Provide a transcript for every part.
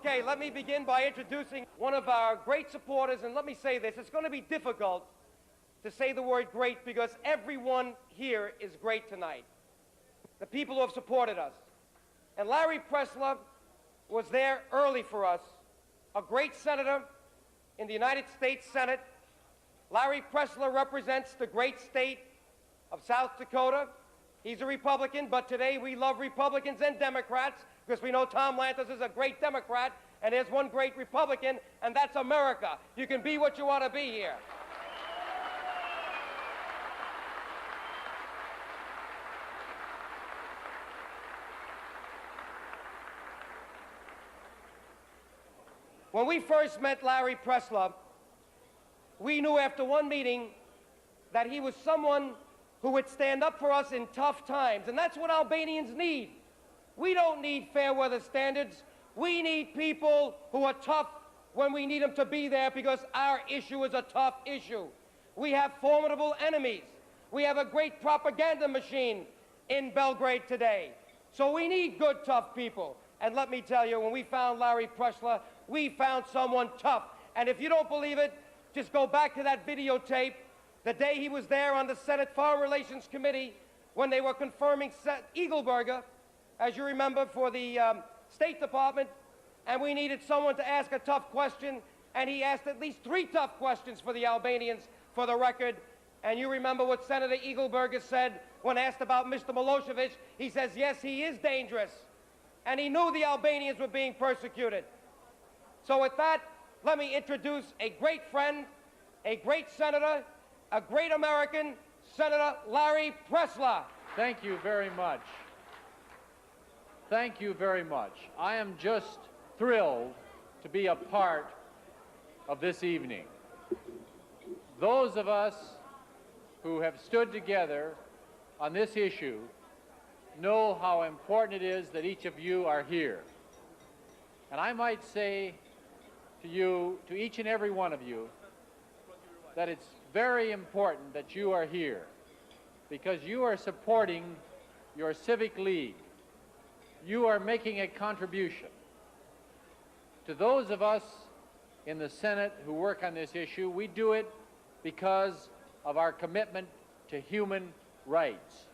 Okay, let me begin by introducing one of our great supporters, and let me say this, it's going to be difficult to say the word great because everyone here is great tonight. The people who have supported us. And Larry Pressler was there early for us, a great senator in the United States Senate. Larry Pressler represents the great state of South Dakota. He's a Republican, but today we love Republicans and Democrats because we know Tom Lantos is a great Democrat, and there's one great Republican, and that's America. You can be what you want to be here. When we first met Larry Pressler, we knew after one meeting that he was someone who would stand up for us in tough times, and that's what Albanians need. We don't need fair weather standards. We need people who are tough when we need them to be there because our issue is a tough issue. We have formidable enemies. We have a great propaganda machine in Belgrade today. So we need good, tough people. And let me tell you, when we found Larry Pressler, we found someone tough. And if you don't believe it, just go back to that videotape the day he was there on the Senate Foreign Relations Committee when they were confirming Eagleburger, as you remember, for the State Department, and we needed someone to ask a tough question, and he asked at least 3 tough questions for the Albanians for the record. And you remember what Senator Eagleburger said when asked about Mr. Milosevic. He says, yes, he is dangerous. And he knew the Albanians were being persecuted. So with that, let me introduce a great friend, a great senator, a great American, Senator Larry Pressler. Thank you very much. Thank you very much. I am just thrilled to be a part of this evening. Those of us who have stood together on this issue know how important it is that each of you are here. And I might say to you, to each and every one of you, that it's very important that you are here because you are supporting your civic league. You are making a contribution. To those of us in the Senate who work on this issue, we do it because of our commitment to human rights.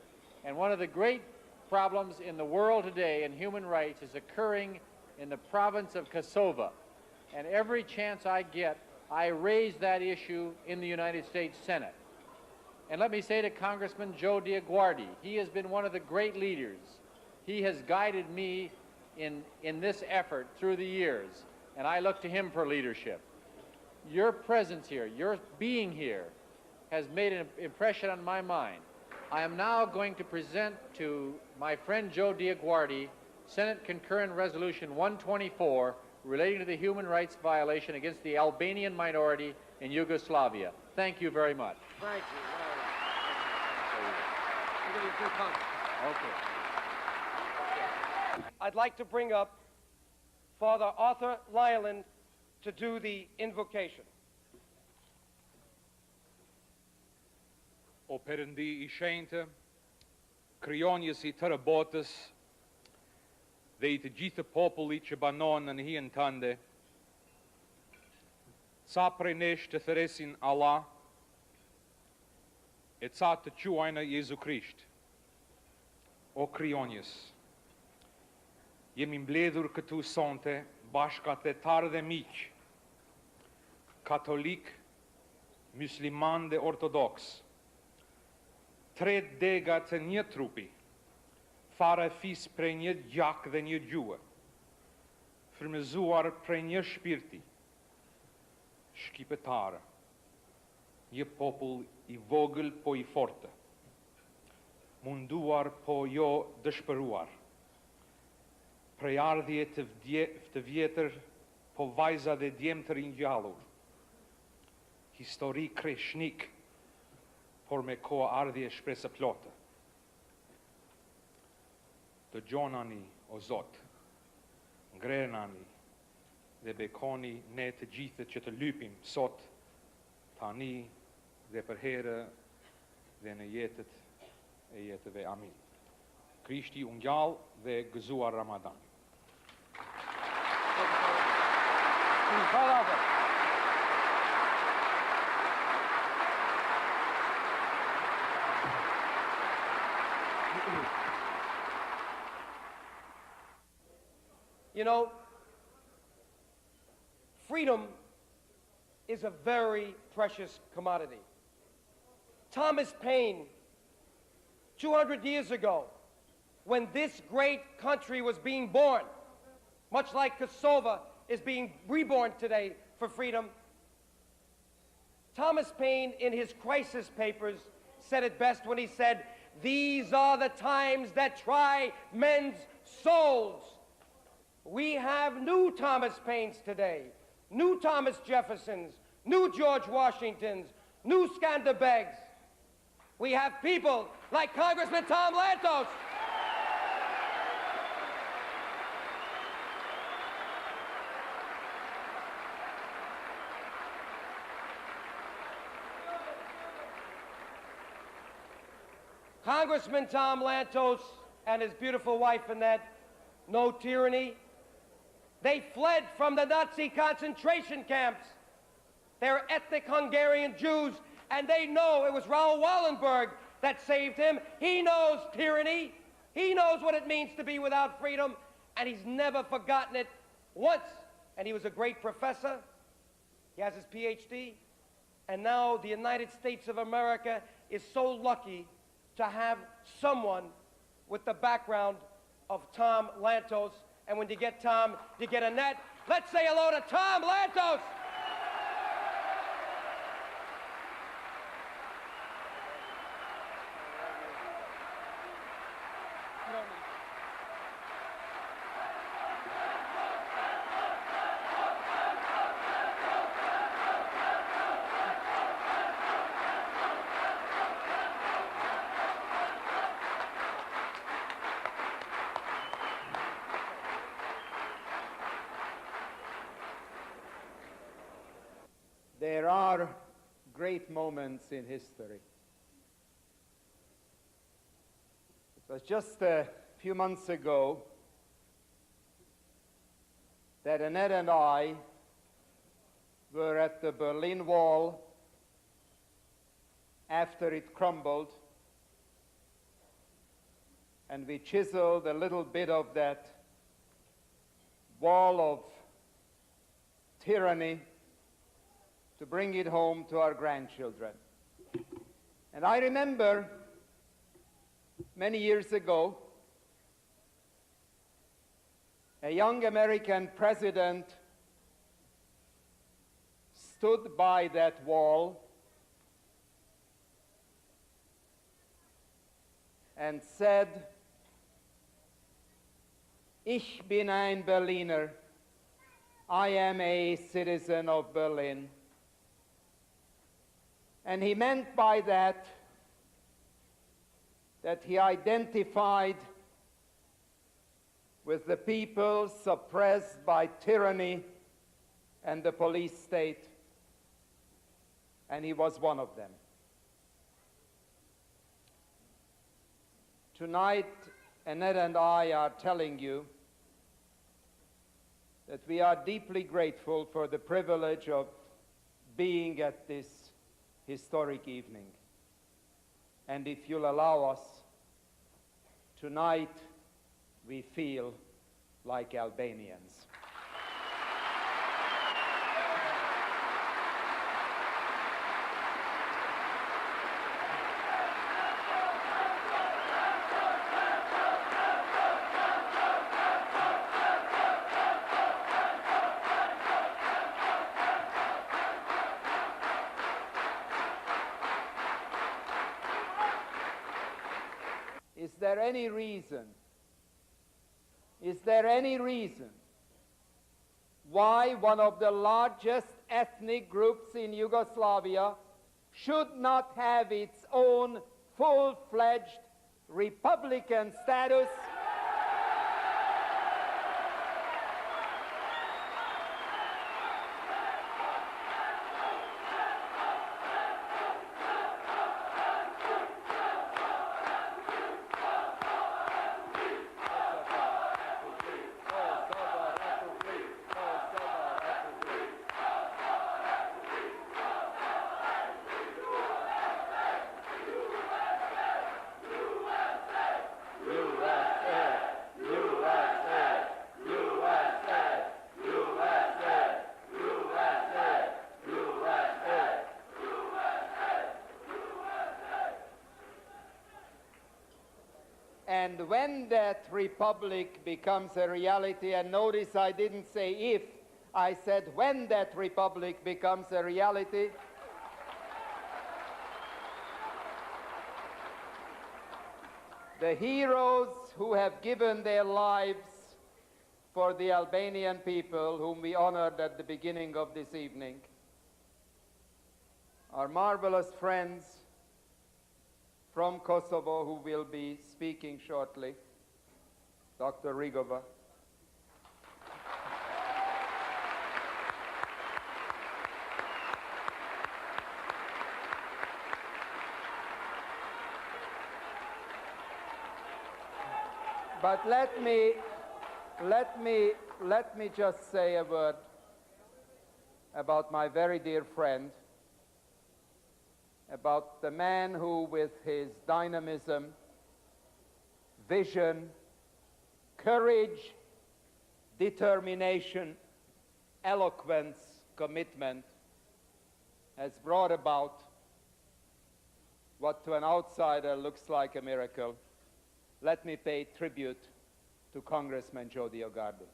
And one of the great problems in the world today in human rights is occurring in the province of Kosovo. And every chance I get, I raise that issue in the United States Senate. And let me say to Congressman Joe DioGuardi, he has been one of the great leaders. He has guided me in this effort through the years, and I look to him for leadership. Your presence here, your being here, has made an impression on my mind. I am now going to present to my friend Joe DioGuardi Senate Concurrent Resolution 124 relating to the human rights violation against the Albanian minority in Yugoslavia. Thank you very much. Thank you. Okay. I'd like to bring up Father Arthur Lyland to do the invocation. O Perëndi I shenjtë, krijonjes I tërë botës dhe I të gjithë popullit që banon në hijen tënde, ca prej nesh të thëresin Allah, e ca të quajnë Jezu Krisht. O krijonjes, jemi mbledhur këtu sonte bashkëtetarë dhe miq, katolik, musliman dhe ortodoks, 3 dega të një trupi, fare fis prej një gjak dhe një gjuhë, frymëzuar prej një shpirti, shqipetarë, një popull I vogël po I fortë, munduar po jo dëshpëruar, prej ardhje të vjetër po vajza dhe djemë të ringjallur, histori kreshnik, por me ko ardhje shpresë plotë. Dëgjonani, o Zot, ngrenani dhe bekoni ne të gjithë që të lypim sot, tani dhe për herë dhe në jetët e jetëve. Amin. Krishti u ngjall dhe gëzuar Ramadan. Call over. You know, freedom is a very precious commodity. Thomas Paine, 200 years ago, when this great country was being born, much like Kosovo is being reborn today for freedom, Thomas Paine, in his crisis papers, said it best when he said, "These are the times that try men's souls." We have new Thomas Paines today, new Thomas Jeffersons, new George Washingtons, new Skanderbegs. We have people like Congressman Tom Lantos. Congressman Tom Lantos and his beautiful wife Annette know tyranny. They fled from the Nazi concentration camps. They're ethnic Hungarian Jews, and they know it was Raoul Wallenberg that saved him. He knows tyranny. He knows what it means to be without freedom, and he's never forgotten it once. And he was a great professor. He has his PhD. And now the United States of America is so lucky to have someone with the background of Tom Lantos. And when you get Tom, you get Annette. Let's say hello to Tom Lantos. There are great moments in history. It was just a few months ago that Annette and I were at the Berlin Wall after it crumbled, and we chiseled a little bit of that wall of tyranny to bring it home to our grandchildren. And I remember many years ago, a young American president stood by that wall and said, "Ich bin ein Berliner. I am a citizen of Berlin." And he meant by that he identified with the people suppressed by tyranny and the police state, and he was one of them. Tonight, Annette and I are telling you that we are deeply grateful for the privilege of being at this historic evening. And if you'll allow us, tonight we feel like Albanians. Is there any reason why one of the largest ethnic groups in Yugoslavia should not have its own full-fledged Republican status? And when that republic becomes a reality, and notice I didn't say if, I said when that republic becomes a reality, the heroes who have given their lives for the Albanian people, whom we honored at the beginning of this evening, our marvelous friends from Kosovo who will be speaking shortly, Dr. Rigova. But let me just say a word about my very dear friend, about the man who, with his dynamism, vision, courage, determination, eloquence, commitment, has brought about what to an outsider looks like a miracle. Let me pay tribute to Congressman Joe DioGuardi.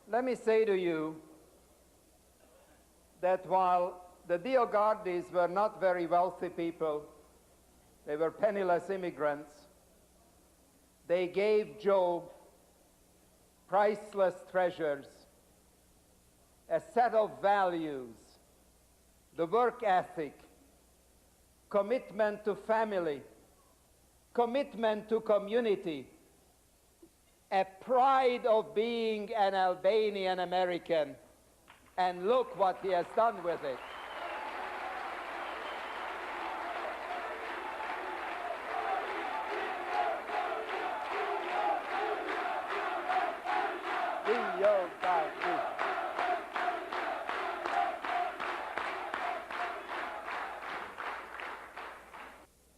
Let me say to you that while the DioGuardis were not very wealthy people, they were penniless immigrants, they gave Joe priceless treasures, a set of values, the work ethic, commitment to family, commitment to community, a pride of being an Albanian American, and look what he has done with it.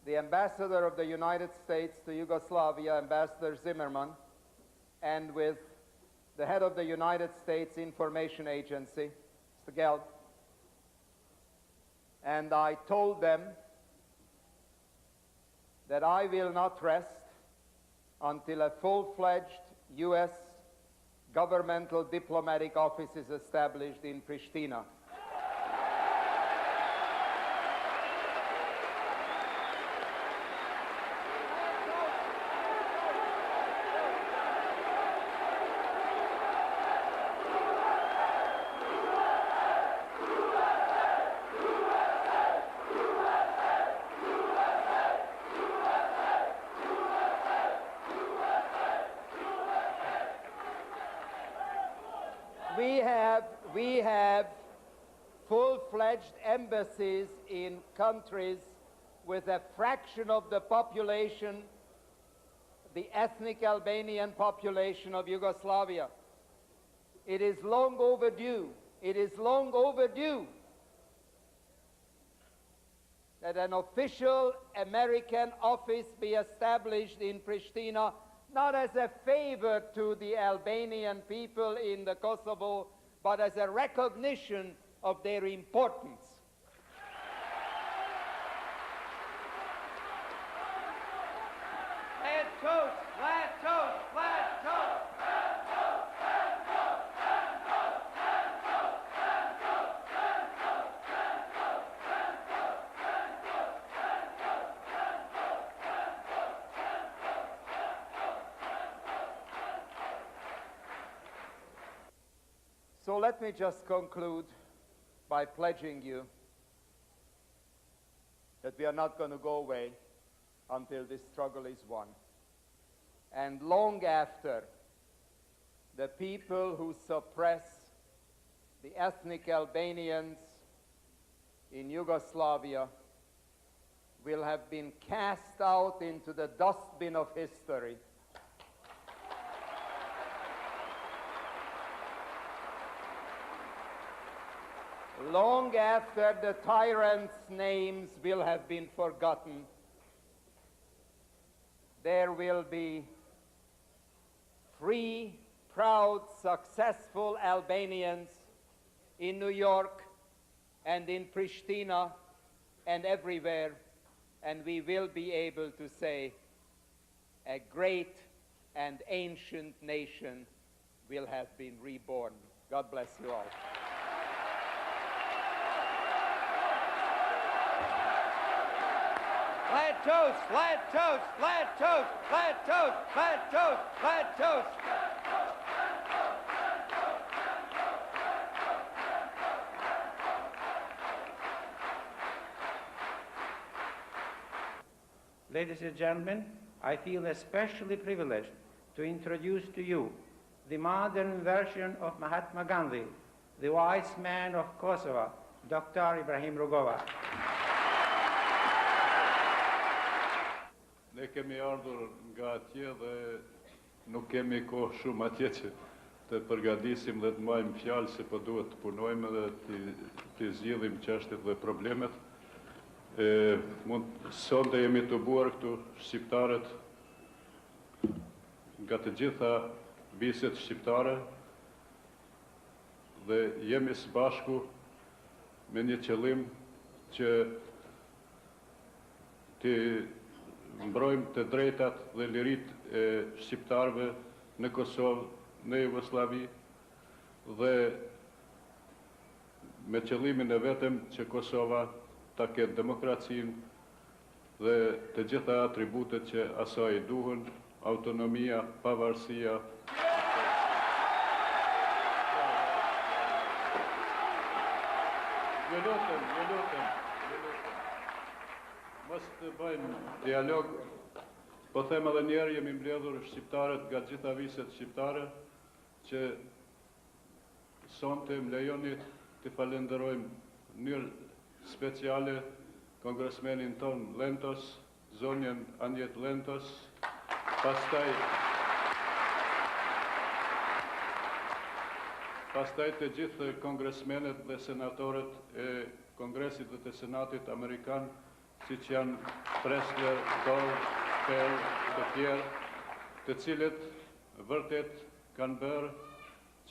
The ambassador of the United States to Yugoslavia, Ambassador Zimmerman, and with the head of the United States Information Agency, Mr. Gelb, and I told them that I will not rest until a full-fledged U.S. governmental diplomatic office is established in Pristina. We have full-fledged embassies in countries with a fraction of the population, the ethnic Albanian population of Yugoslavia. It is long overdue. It is long overdue that an official American office be established in Pristina, not as a favor to the Albanian people in the Kosovo, but as a recognition of their importance. Flag toast, flag toast, flag toast. So let me just conclude by pledging you that we are not going to go away until this struggle is won. And long after, the people who suppress the ethnic Albanians in Yugoslavia will have been cast out into the dustbin of history. Long after the tyrants' names will have been forgotten, there will be free, proud, successful Albanians in New York and in Pristina and everywhere, and we will be able to say a great and ancient nation will have been reborn. God bless you all. Flag toast, flag toast, flag toast, flag toast, flag toast, flag toast. Ladies and gentlemen, I feel especially privileged to introduce to you the modern version of Mahatma Gandhi, the wise man of Kosovo, Dr. Ibrahim Rugova. Ne kemi ardhur nga atje dhe nuk kemi kohë shumë atje që të përgatisim dhe të marrim fjalë se po duhet të punojmë dhe të zgjidhim çështjet dhe problemet. Sonte jemi të buar këtu shqiptarët nga të gjitha viset shqiptare dhe jemi së bashku me një qëllim që të mbrojmë të drejtat dhe lirit e shqiptarëve në Kosovë, në Jugosllavi dhe me qëllimin e vetëm që Kosova ta ketë demokracinë dhe të gjitha atributet që asaj duhen, autonomia, pavarësia. Ju lutem. Mos të bëjmë dialog, po them edhe njerë jemi mbledhur shqiptarët nga gjitha viset shqiptare që sonte më lejoni të falenderojmë në mënyrë speciale Congressmanin ton Lentos, zonjën Anjet Lentos, pastaj të gjithë kongresmenet dhe senatorët e Kongresit dhe të Senatit Amerikan, si që janë Pressler, Dole, Pell, të tjerë, të cilët vërtet kanë bërë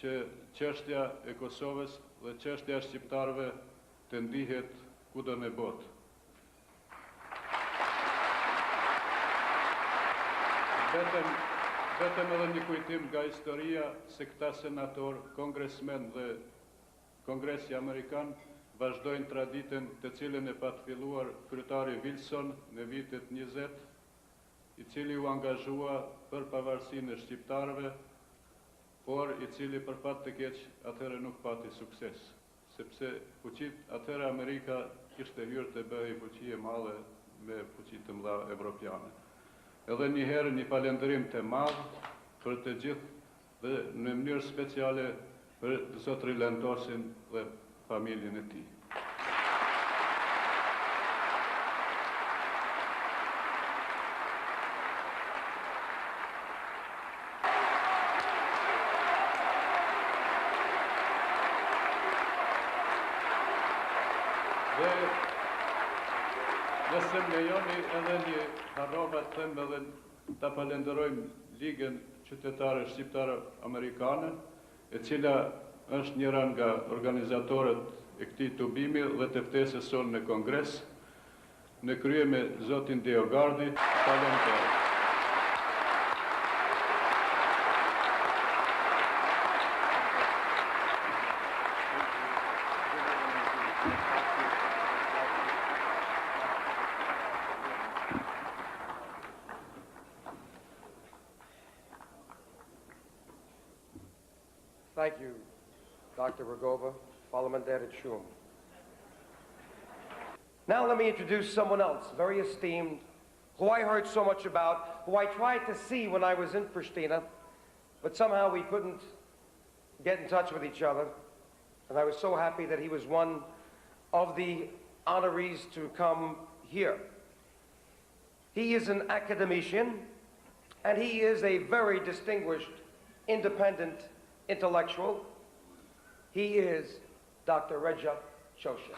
që çështja e Kosovës dhe çështja e shqiptarëve të ndihet kudo në botë. Vetëm edhe një kujtim nga historia se këta senator, kongresmen dhe Kongresi Amerikan vazhdojnë traditën të cilën e patë filluar kryetari Wilson në vitet 20, i cili u angazhua për pavarësinë e shqiptarëve, por i cili për fat të keq atëherë nuk pati sukses, sepse fuqit atëherë Amerika kishte hyrë të bëhej fuqi e madhe me fuqi të mëdha evropiane. Edhe një herë një falënderim të madh për të gjithë dhe në mënyrë speciale për zotrin Lentosin dhe familjen e tij. Dhe nëse më lejoni edhe një harrova të them edhe ta falenderojmë Ligën Qytetare Shqiptare Amerikane, e cila është njëra nga organizatorët e këtij tubimi dhe të ftesës sonë në Kongres, në krye me zotin DioGuardi, falenderoj. Thank you, Dr. Rugova, Parliamentary Shum. Now let me introduce someone else, very esteemed, who I heard so much about, who I tried to see when I was in Pristina, but somehow we couldn't get in touch with each other. And I was so happy that he was one of the honorees to come here. He is an academician, and he is a very distinguished, independent intellectual. He is Dr. Recep Çoşa.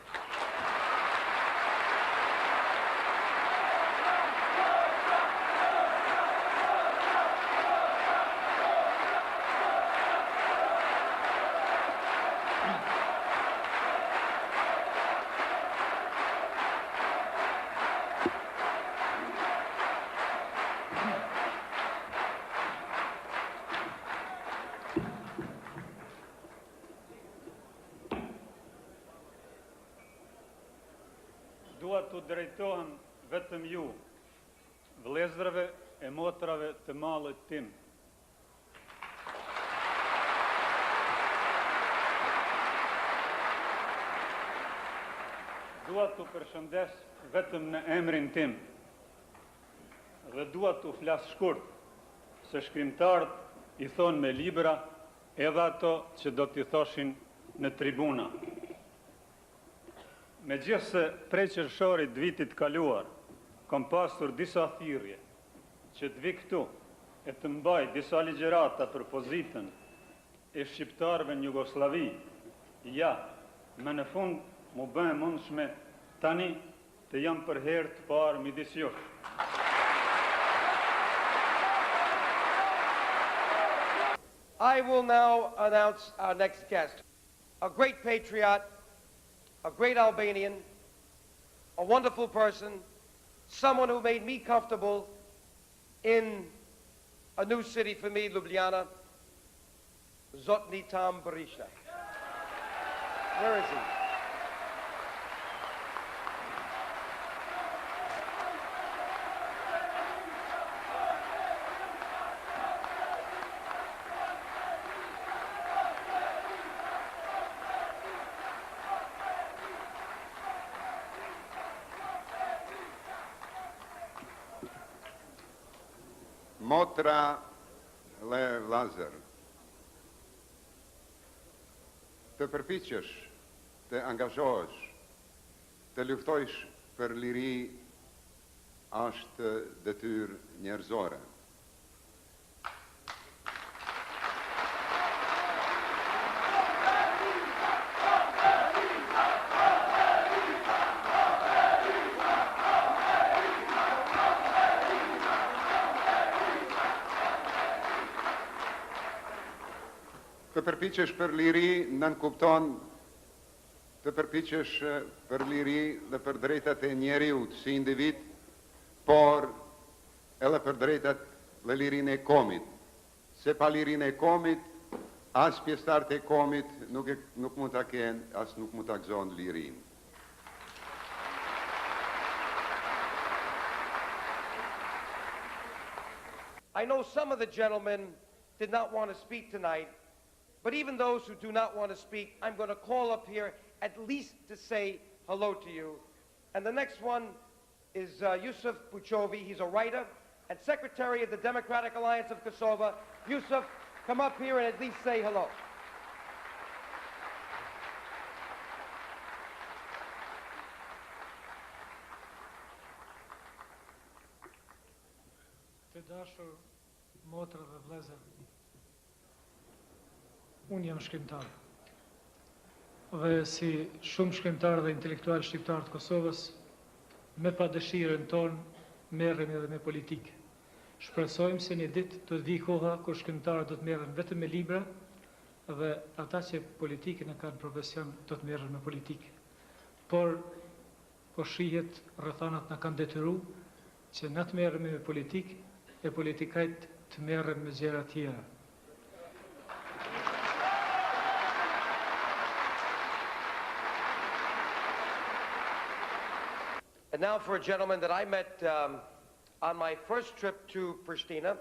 Dua të drejtohem vetëm ju, vëllezërve e motrave të mallit tim. Dua të përshëndes vetëm në emrin tim dhe dua të flas shkurt, se shkrimtarët i thonë me libra edhe ato që do t'i thoshin në tribuna. Megjithse prej qershorit vitit kaluar, kam pasur disa thirrje që të vi këtu e të mbaj disa ligjërata për pozitën e shqiptarëve në Jugosllavi, ja, me në fund mu bën mundshme tani të jam për herë të parë midis jush. I will now announce our next guest, a great patriot, a great Albanian, a wonderful person, someone who made me comfortable in a new city for me, Ljubljana, Zotni Tam Berisha. Where is he? Motra dhe vllazër, të përpiqesh, të angazhohesh, të luftojsh për liri është detyrë njerëzore. Të përpiqesh për liri nënkupton të përpiqesh për liri dhe për drejtat e njeriut si individ, por edhe për drejtat dhe lirin e komit. Se pa lirin e komit, as pjesëtarët e komit nuk mund ta kenë, as nuk mund ta gëzojnë lirin. I know some of the gentlemen did not want to speak tonight, but even those who do not want to speak, I'm going to call up here at least to say hello to you. And the next one is Yusuf Buchovi. He's a writer and secretary of the Democratic Alliance of Kosovo. Yusuf, come up here and at least say hello. Të dashur motra dhe vëllezër, unë jam shkrimtar. Dhe si shumë shkrimtarë dhe intelektual shqiptarë të Kosovës, me pa dëshirën tonë merrem edhe me politikë. Shpresojmë se një ditë të vi koha kur shkrimtarët do të merren vetëm me libra dhe ata që politikën e kanë profesion do të merren me politikë. Por po shihet rrethanat na kanë detyruar që na të merremi me politikë e politikajt të merren me gjëra tjera. And now for a gentleman that I met on my first trip to Pristina.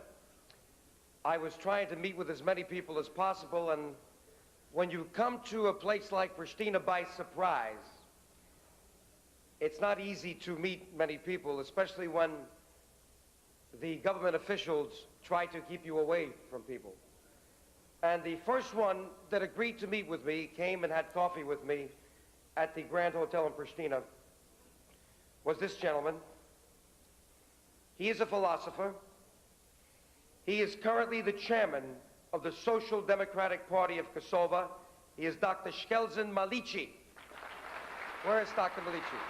I was trying to meet with as many people as possible, and when you come to a place like Pristina by surprise, it's not easy to meet many people, especially when the government officials try to keep you away from people. And the first one that agreed to meet with me, came and had coffee with me at the Grand Hotel in Pristina, was this gentleman. He is a philosopher. He is currently the chairman of the Social Democratic Party of Kosovo. He is Dr. Shkelzen Malici. Where is Dr. Malici?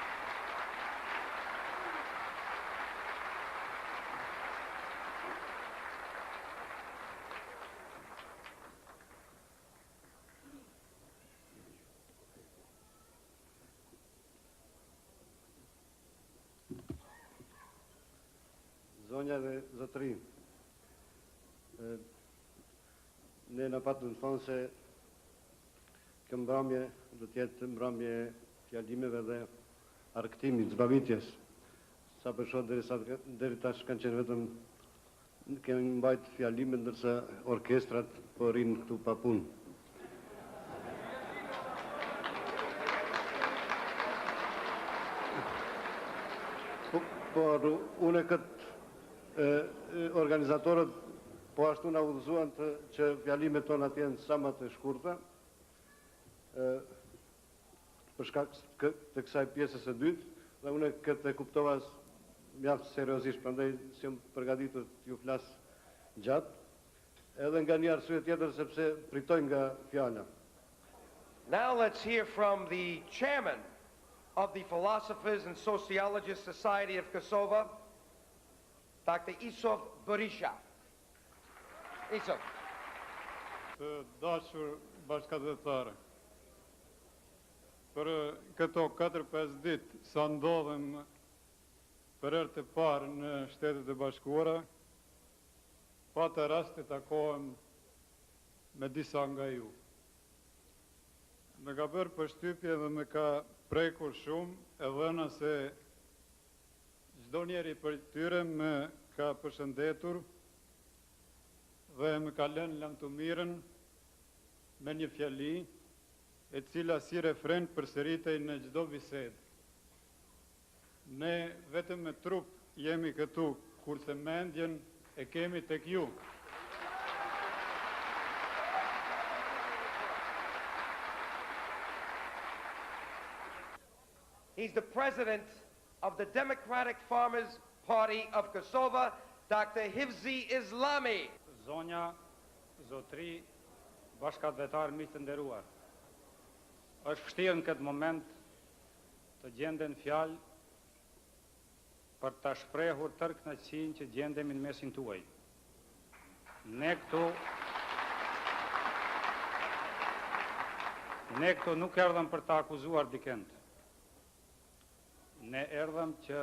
Zonja dhe zotëri, ne në patëm të thonë se kjo mbrëmje do të jetë mbrëmje fjalimeve dhe argëtimit, zbavitjes. Sa për shoh deri tash kanë qenë vetëm kemi mbajt fjalime ndërsa orkestrat po rinë këtu pa punë. Por unë këtë organizatorët po ashtu na udhëzuan që fjalimet tona të jenë sa më të shkurta, për shkak të kësaj pjesës së dytë, dhe unë këtë e kuptova mjaft seriozisht, prandaj jam përgatitur t'ju flas gjatë, edhe nga një arsye tjetër sepse pritoj nga fjala. Now let's hear from the chairman of the Philosophers and Sociologists Society of Kosovo, Dr. Isov Berisha. Isov. Të dashur bashkëdhetarë, për këto 4-5 ditë sa ndodhem për herë të parë në Shtetet e Bashkuara, pata rast të takohem me disa nga ju. Më ka bërë përshtypje dhe më ka prekur shumë, e dhëna se çdo njeri për tyre më ka përshëndetur dhe më ka lënë lamtumirën me një fjali e cila si refren përsëritej në çdo bisedë. Ne vetëm me trup jemi këtu, kurse mendjen e kemi tek ju. He's the president of the Democratic Farmers Party of Kosovo, Dr. Hivzi Islami. Zonja, zotri, bashkëdhetar miq të nderuar. Është vështirë në këtë moment të gjenden fjalë për ta shprehur tërë kënaqësinë që gjendemi në mesin tuaj. Ne këtu nuk erdhëm për ta akuzuar dikend. Ne erdhëm që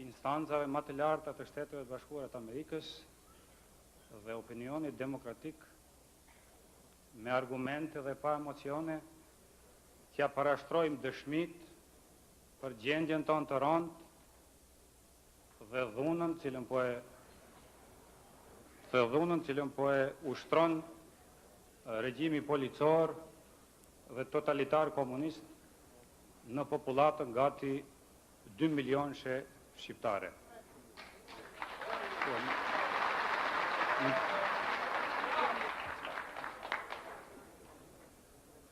instancave më të larta të Shteteve të Bashkuara të Amerikës dhe opinionit demokratik me argumente dhe pa emocione t'ja parashtrojmë dëshmit për gjendjen tonë të rëndë dhe dhunën cilën po e ushtron regjimi policor dhe totalitar komunist në popullatën gati 2 milionëshe shqiptare.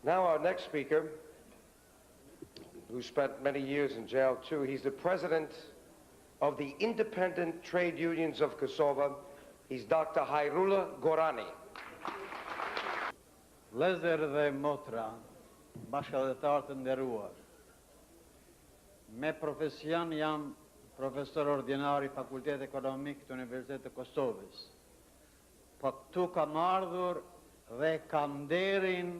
Now our next speaker, who spent many years in jail too, he's the president of the Independent Trade Unions of Kosovo. He's Dr. Hajrullah Gorani. Vëllezër dhe motra, bashkëdhetar të nderuar, me profesion jam profesor ordinar i Fakultetit Ekonomik të Universitetit të Kosovës. Po këtu kam ardhur dhe kam nderin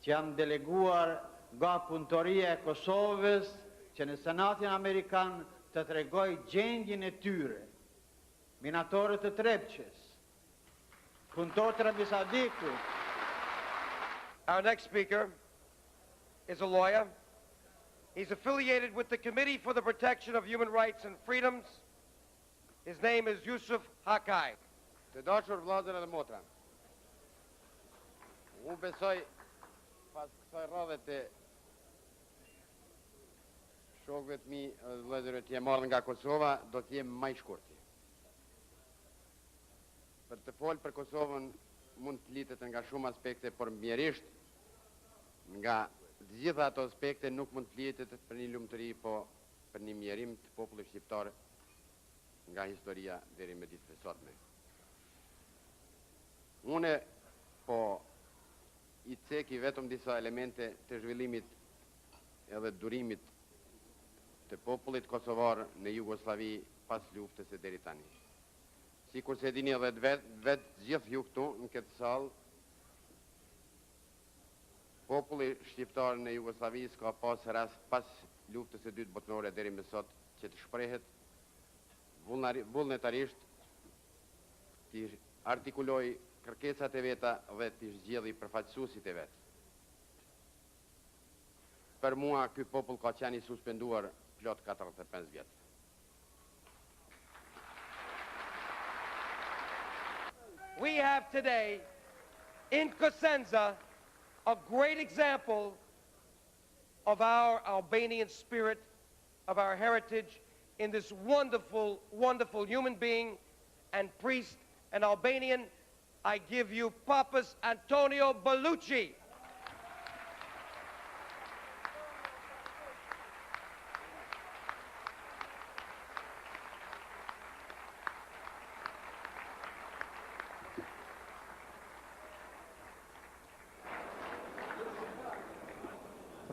që jam deleguar nga punëtoria e Kosovës që në Senatin Amerikan të tregoj gjendjen e tyre, minatorët të Trepçës, punëtorët të Arabisë Saudite. Our next speaker is a lawyer. He's affiliated with the Committee for the Protection of Human Rights and Freedoms. His name is Yusuf Hakai. Të dashur vëllezër dhe motra, unë besoj pas kësaj radhe të shokëve të mi dhe vëllezërve që jem ardhur nga Kosova, do të jem më i shkurtë. Për të folë për Kosovën mund të flitet nga shumë aspekte, por mjerisht nga të gjitha ato aspekte nuk mund të flitet për një lumturi, po për një mjerim të popullit shqiptar nga historia deri me ditët e sotme. Une po I ceki vetëm disa elemente të zhvillimit edhe durimit të popullit kosovar në Jugosllavi pas luftës e deri tani. Sikur se dini edhe vetë gjithë ju këtu në këtë sallë, populli shqiptar në Jugosllavi s'ka pas rast pas luftës e dytë botërore deri më sot që të shprehet vullnetarisht, të artikuloj kërkesat e veta dhe të zgjedhë përfaqësuesit e vetë. Për mua, ky popull ka qenë I suspenduar plot 45 vjet. We have today in Cosenza a great example of our Albanian spirit, of our heritage in this wonderful, wonderful human being and priest, an Albanian. I give you Papas Antonio Bellucci.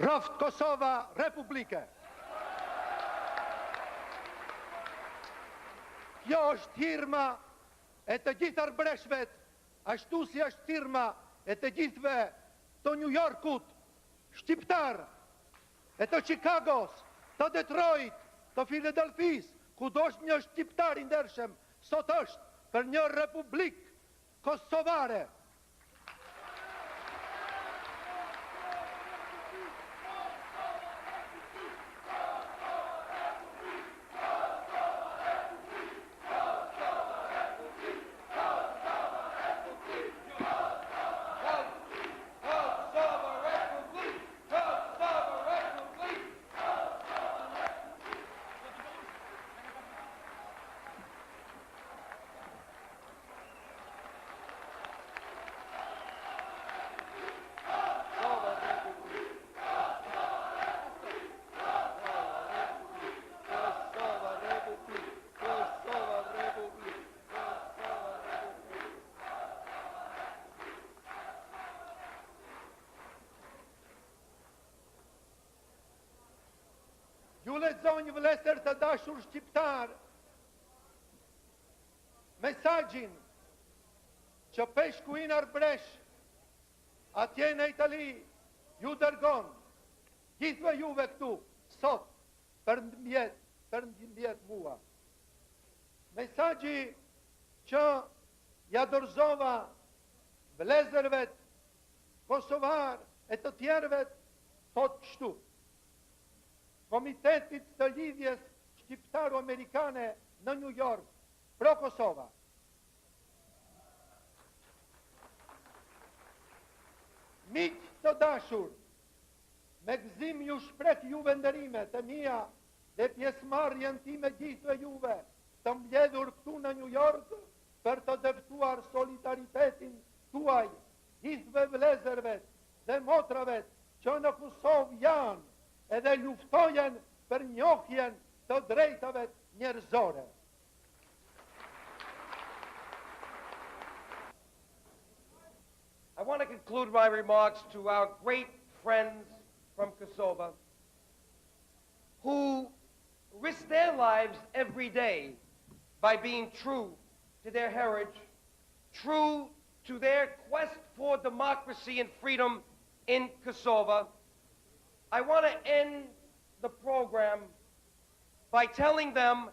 Rëft Kosova Republike. Kjo është hirma e të gjithë arbreshvet, ashtu si është firma e të gjithve të New Yorkut, shqiptar, e të Chicagos, të Detroit, të Philadelphis, ku dosh një shqiptar I ndershëm, sot është për një republik kosovare. Ju lexoni vëllezër të dashur shqiptar mesazhin që peshku I arbresh atje në Itali ju dërgon gjithve juve këtu sot për mbjet mua. Mesazhi që ja dorëzova vëllezërve kosovar e të tjerëve thot kështu. Komitetit të lidhjes shqiptaro-amerikane në New York, pro Kosova. Miq të dashur, me gëzim ju shpreh juve ndërimet e mia dhe pjesëmarrjen time gjithve juve të mbledhur këtu në New York për të dëftuar solidaritetin tuaj gjithve vëllezërve dhe motrave që në Kosovë janë edhe luftojen për njohjen të drejtave njerëzore. I want to conclude my remarks to our great friends from Kosovo who risk their lives every day by being true to their heritage, true to their quest for democracy and freedom in Kosovo. I want to end the program by telling them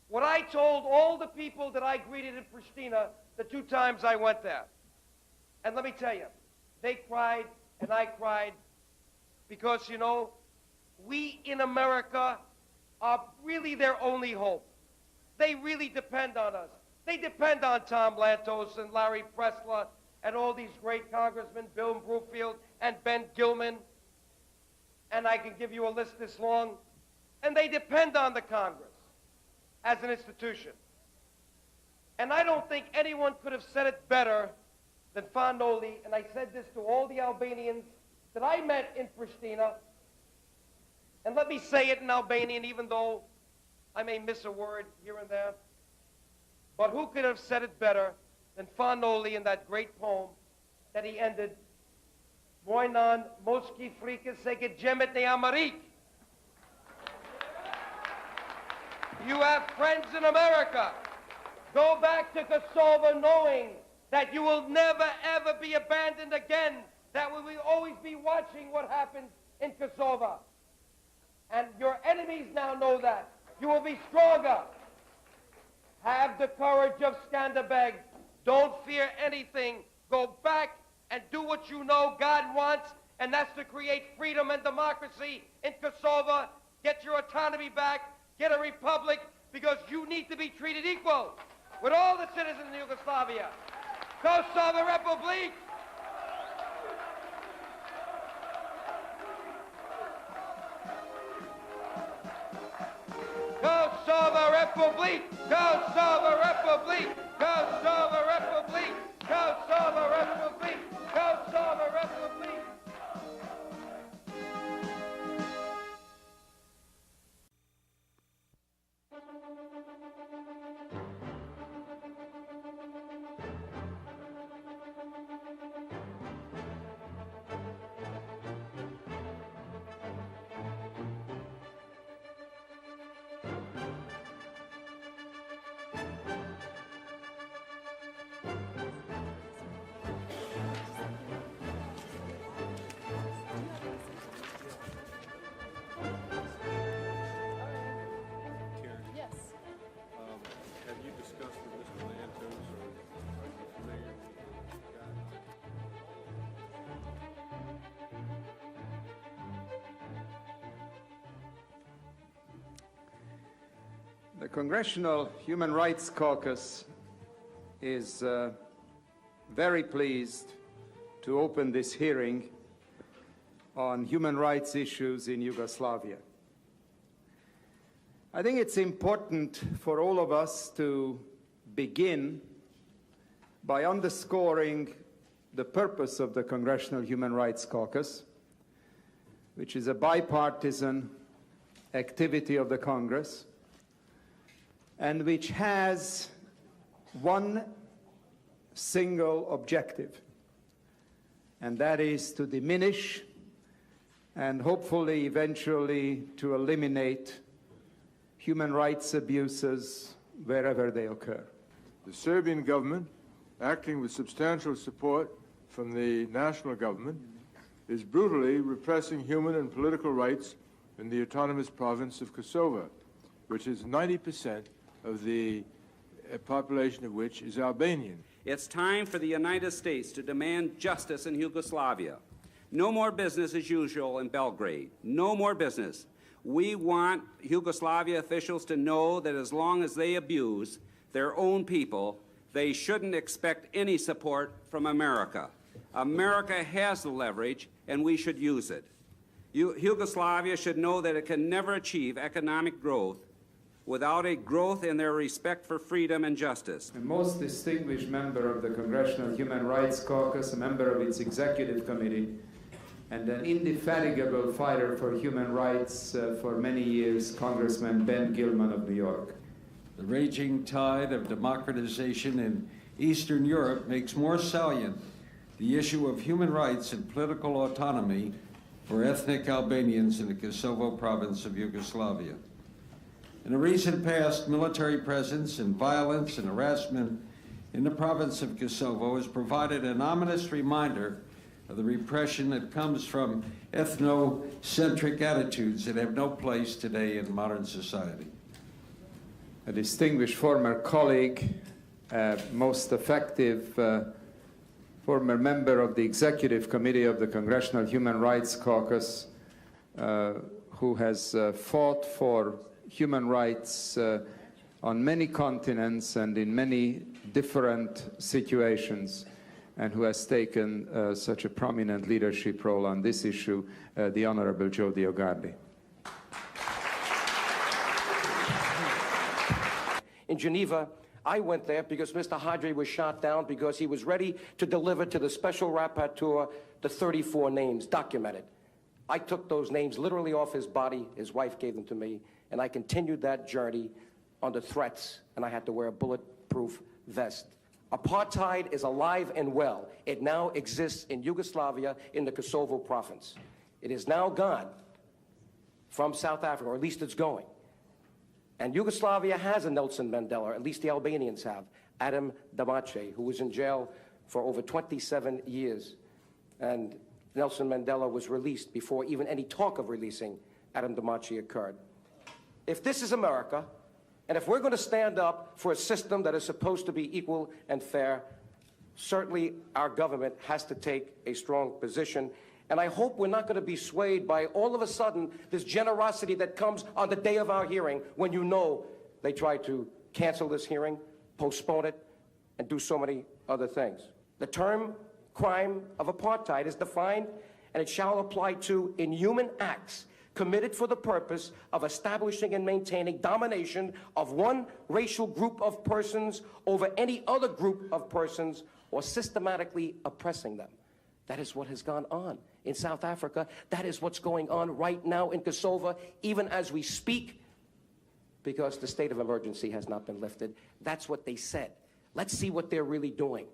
what I told all the people that I greeted in Pristina the 2 times I went there. And let me tell you, they cried and I cried because, you know, we in America are really their only hope. They really depend on us. They depend on Tom Lantos and Larry Pressler and all these great congressmen, Bill Broomfield and Ben Gilman. And I can give you a list this long, and they depend on the Congress as an institution. And I don't think anyone could have said it better than Fanoli, and I said this to all the Albanians that I met in Pristina, and let me say it in Albanian, even though I may miss a word here and there. But who could have said it better than Fanoli in that great poem that he ended, Moinan Moski Frika Seke Jemet ne Amarik. You have friends in America. Go back to Kosovo knowing that you will never, ever be abandoned again, that we will always be watching what happens in Kosovo. And your enemies now know that. You will be stronger. Have the courage of Skanderbeg. Don't fear anything. Go back and do what you know God wants, and that's to create freedom and democracy in Kosovo. Get your autonomy back. Get a republic, because you need to be treated equal with all the citizens in Yugoslavia. Kosovo Republic! Kosovo Republic! Kosovo Republic! Kosovo Republic! Kosovo Republic! Kosovo Republic! The Congressional Human Rights Caucus is very pleased to open this hearing on human rights issues in Yugoslavia. I think it's important for all of us to begin by underscoring the purpose of the Congressional Human Rights Caucus, which is a bipartisan activity of the Congress, and which has one single objective, and that is to diminish and hopefully eventually to eliminate human rights abuses wherever they occur. The Serbian government, acting with substantial support from the national government, is brutally repressing human and political rights in the autonomous province of Kosovo, which is 90% of the population of which is Albanian. It's time for the United States to demand justice in Yugoslavia. No more business as usual in Belgrade. No more business. We want Yugoslavia officials to know that as long as they abuse their own people, they shouldn't expect any support from America. America has the leverage, and we should use it. Yugoslavia should know that it can never achieve economic growth without a growth in their respect for freedom and justice. A most distinguished member of the Congressional Human Rights Caucus, a member of its executive committee, and an indefatigable fighter for human rights for many years, Congressman Ben Gilman of New York. The raging tide of democratization in Eastern Europe makes more salient the issue of human rights and political autonomy for ethnic Albanians in the Kosovo province of Yugoslavia. In the recent past, military presence and violence and harassment in the province of Kosovo has provided an ominous reminder of the repression that comes from ethnocentric attitudes that have no place today in modern society. A distinguished former colleague, most effective former member of the Executive Committee of the Congressional Human Rights Caucus, who has fought for human rights on many continents and in many different situations, and who has taken such a prominent leadership role on this issue, the Honorable Joe DioGuardi. In Geneva, I went there because Mr. Hadri was shot down because he was ready to deliver to the special rapporteur the 34 names documented. I took those names literally off his body. His wife gave them to me, and I continued that journey under threats, and I had to wear a bulletproof vest. Apartheid is alive and well. It now exists in Yugoslavia, in the Kosovo province. It is now gone from South Africa, or at least it's going. And Yugoslavia has a Nelson Mandela, or at least the Albanians have, Adam Damace, who was in jail for over 27 years. And Nelson Mandela was released before even any talk of releasing Adam Damace occurred. If this is America, and if we're going to stand up for a system that is supposed to be equal and fair, certainly our government has to take a strong position. And I hope we're not going to be swayed by all of a sudden this generosity that comes on the day of our hearing when you know they tried to cancel this hearing, postpone it, and do so many other things. The term crime of apartheid is defined, and it shall apply to inhuman acts committed for the purpose of establishing and maintaining domination of one racial group of persons over any other group of persons, or systematically oppressing them. That is what has gone on in South Africa. That is what's going on right now in Kosovo, even as we speak, because the state of emergency has not been lifted. That's what they said. Let's see what they're really doing.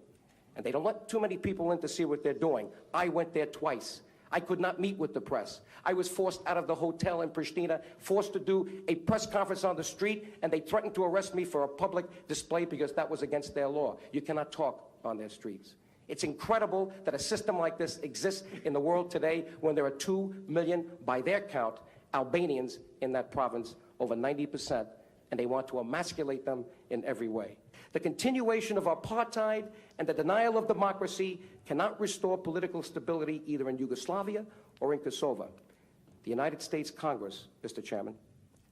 And they don't let too many people in to see what they're doing. I went there twice. I could not meet with the press. I was forced out of the hotel in Pristina, forced to do a press conference on the street, and they threatened to arrest me for a public display because that was against their law. You cannot talk on their streets. It's incredible that a system like this exists in the world today when there are 2 million, by their count, Albanians in that province, over 90%, and they want to emasculate them in every way. The continuation of apartheid and the denial of democracy cannot restore political stability either in Yugoslavia or in Kosovo. The United States Congress, Mr. Chairman,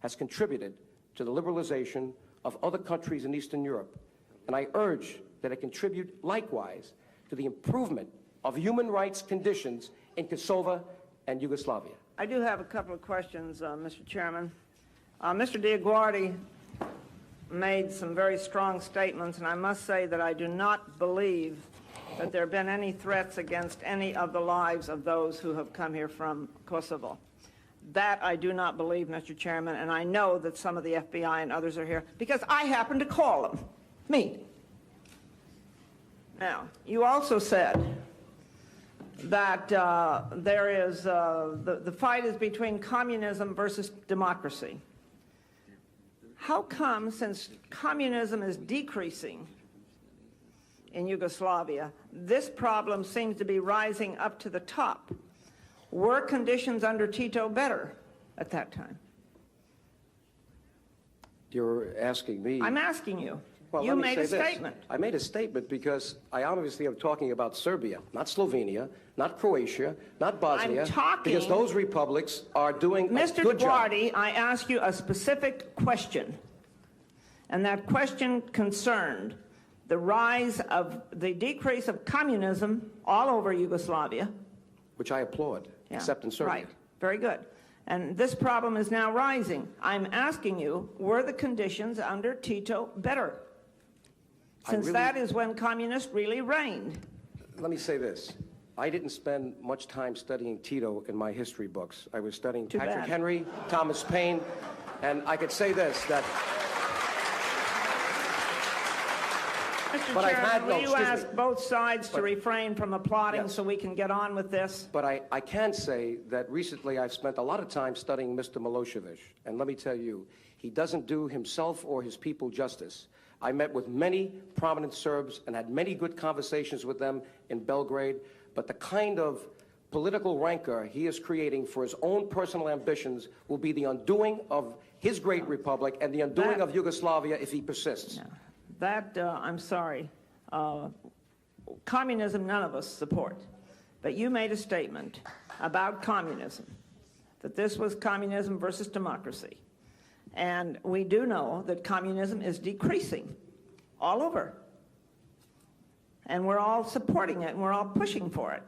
has contributed to the liberalization of other countries in Eastern Europe, and I urge that it contribute likewise to the improvement of human rights conditions in Kosovo and Yugoslavia. I do have a couple of questions, Mr. Chairman. Mr. DioGuardi made some very strong statements, and I must say that I do not believe that there have been any threats against any of the lives of those who have come here from Kosovo. That I do not believe, Mr. Chairman, and I know that some of the FBI and others are here because I happened to call them. Me. Now, you also said that there is the fight is between communism versus democracy. How come, since communism is decreasing in Yugoslavia, this problem seems to be rising up to the top? Were conditions under Tito better at that time? You're asking me. I'm asking you. Well, you made a statement. I made a statement because I obviously am talking about Serbia, not Slovenia, not Croatia, not Bosnia. I'm talking because those republics are doing a good job. Mr. DioGuardi, I ask you a specific question, and that question concerned the rise of the decrease of communism all over Yugoslavia. Which I applaud, Yeah, except in Serbia. Right, very good. And this problem is now rising. I'm asking you, were the conditions under Tito better? Since that is when communists really reigned. Let me say this. I didn't spend much time studying Tito in my history books. I was studying Patrick Henry, Thomas Paine, and I could say this, that... Mr. Chairman, will you ask both sides to refrain from applauding so we can get on with this? But I can say that recently I've spent a lot of time studying Mr. Milosevic, and let me tell you, he doesn't do himself or his people justice. I met with many prominent Serbs and had many good conversations with them in Belgrade, but the kind of political rancor he is creating for his own personal ambitions will be the undoing of his great republic and the undoing of Yugoslavia if he persists. No. That, I'm sorry, communism none of us support, but you made a statement about communism, that this was communism versus democracy. And we do know that communism is decreasing all over. And we're all supporting it, and we're all pushing for it.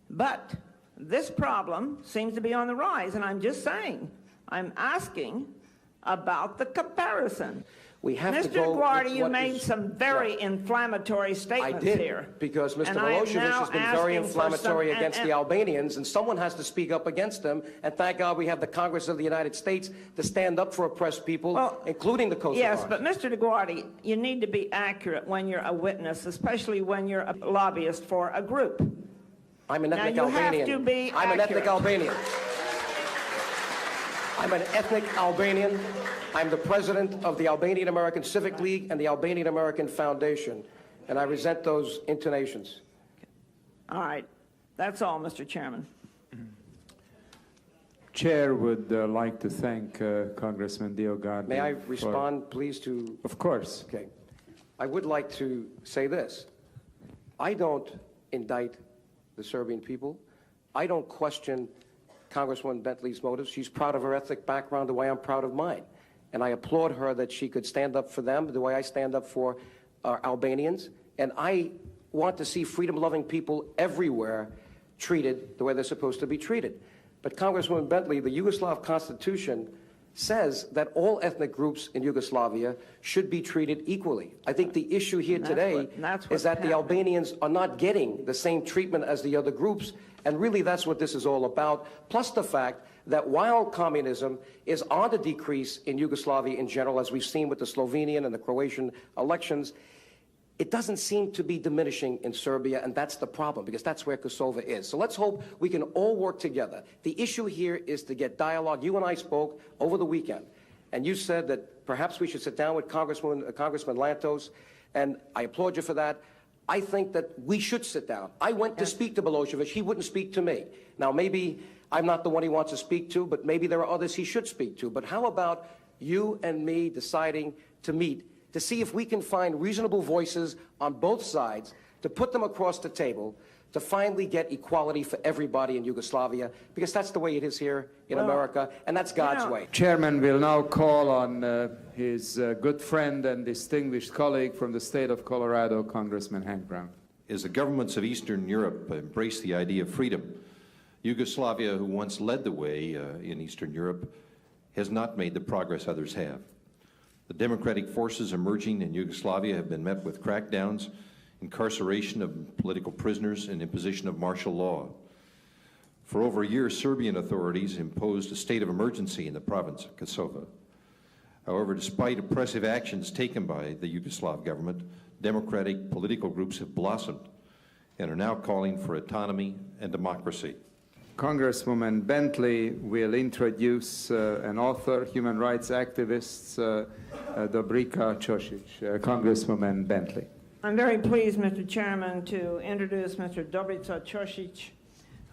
But this problem seems to be on the rise, and I'm just saying, I'm asking about the comparison. We have Mr. to go DioGuardi, with you what made is- some very inflammatory I statements did, here. because Mr. And I am Milosevic now has been very asking for inflammatory some- against the Albanians, and someone has to speak up against them. And thank God we have the Congress of the United States to stand up for oppressed people, including the Kosovars. Yes, but Mr. DioGuardi, you need to be accurate when you're a witness, especially when you're a lobbyist for a group. I'm an ethnic now, you Albanian. have to be I'm an ethnic accurate. Albanian. I'm an ethnic Albanian. I'm the president of the Albanian American Civic League and the Albanian American Foundation, and I resent those intonations. All right. That's all, Mr. Chairman. Chair would like to thank Congressman DioGuardi. May I respond, please, to... Of course. Okay. I would like to say this. I don't indict the Serbian people. I don't question Congresswoman Bentley's motives. She's proud of her ethnic background the way I'm proud of mine. And I applaud her that she could stand up for them the way I stand up for Albanians. And I want to see freedom-loving people everywhere treated the way they're supposed to be treated. But Congresswoman Bentley, the Yugoslav Constitution says that all ethnic groups in Yugoslavia should be treated equally. I think the issue here today is that the Albanians are not getting the same treatment as the other groups, and really that's what this is all about, plus the fact that while communism is on the decrease in Yugoslavia in general, as we've seen with the Slovenian and the Croatian elections, it doesn't seem to be diminishing in Serbia, and that's the problem, because that's where Kosovo is. So let's hope we can all work together. The issue here is to get dialogue. You and I spoke over the weekend, and you said that perhaps we should sit down with Congressman Lantos, and I applaud you for that. I think that we should sit down. I went to speak to Milosevic. He wouldn't speak to me. Now, maybe I'm not the one he wants to speak to, but maybe there are others he should speak to. But how about you and me deciding to meet to see if we can find reasonable voices on both sides, to put them across the table, to finally get equality for everybody in Yugoslavia, because that's the way it is here in America, and that's God's way. Chairman will now call on his good friend and distinguished colleague from the state of Colorado, Congressman Hank Brown. As the governments of Eastern Europe embrace the idea of freedom, Yugoslavia, who once led the way in Eastern Europe, has not made the progress others have. The democratic forces emerging in Yugoslavia have been met with crackdowns, incarceration of political prisoners, and imposition of martial law. For over a year, Serbian authorities imposed a state of emergency in the province of Kosovo. However, despite oppressive actions taken by the Yugoslav government, democratic political groups have blossomed and are now calling for autonomy and democracy. Congresswoman Bentley will introduce an author, human rights activist, Dobrika Ćosić. Congresswoman Bentley. I'm very pleased, Mr. Chairman, to introduce Mr. Dobrika Ćosić,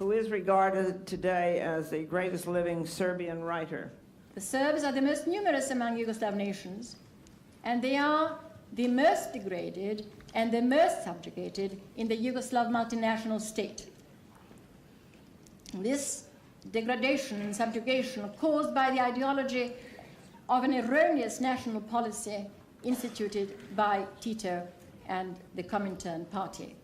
who is regarded today as the greatest living Serbian writer. The Serbs are the most numerous among Yugoslav nations, and they are the most degraded and the most subjugated in the Yugoslav multinational state. This degradation and subjugation are caused by the ideology of an erroneous national policy instituted by Tito and the Comintern party.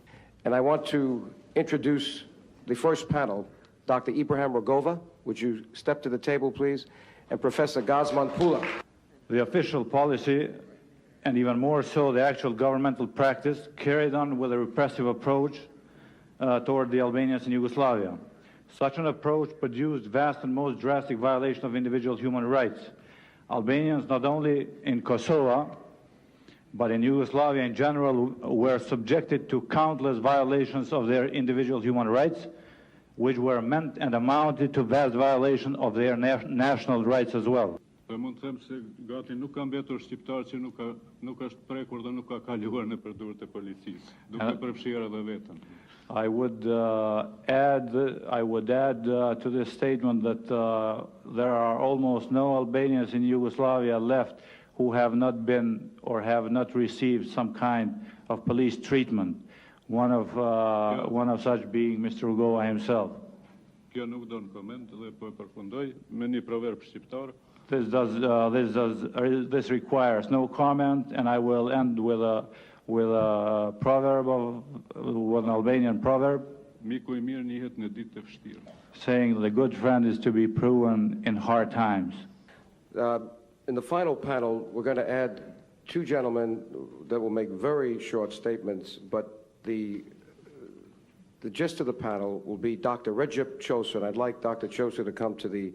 And I want to introduce the first panel, Dr. Ibrahim Rogova. Would you step to the table, please? And Professor Gazman Pula. The official policy, and even more so the actual governmental practice, carried on with a repressive approach toward the Albanians in Yugoslavia. Such an approach produced vast and most drastic violation of individual human rights. Albanians, not only in Kosovo, but in Yugoslavia in general, were subjected to countless violations of their individual human rights, which were meant and amounted to vast violation of their national rights as well. Mund të them se gati nuk ka mbetur shqiptar që nuk është prekur dhe nuk ka kaluar nëpër durët e policisë, duke përfshirë edhe veten. I would add to this statement that there are almost no Albanians in Yugoslavia left who have not been or have not received some kind of police treatment. One of such being Mr. Rugova himself. Kjo nuk do në koment dhe po e përfundoj me një proverb shqiptar. This requires no comment, and I will end with a proverb with an Albanian proverb. Miku I mirë njihet në ditë të vështira. Saying the good friend is to be proven in hard times. In the final panel, we're going to add two gentlemen that will make very short statements, but the gist of the panel will be Dr. Recep Çosa, and I'd like Dr. Çosa to come to the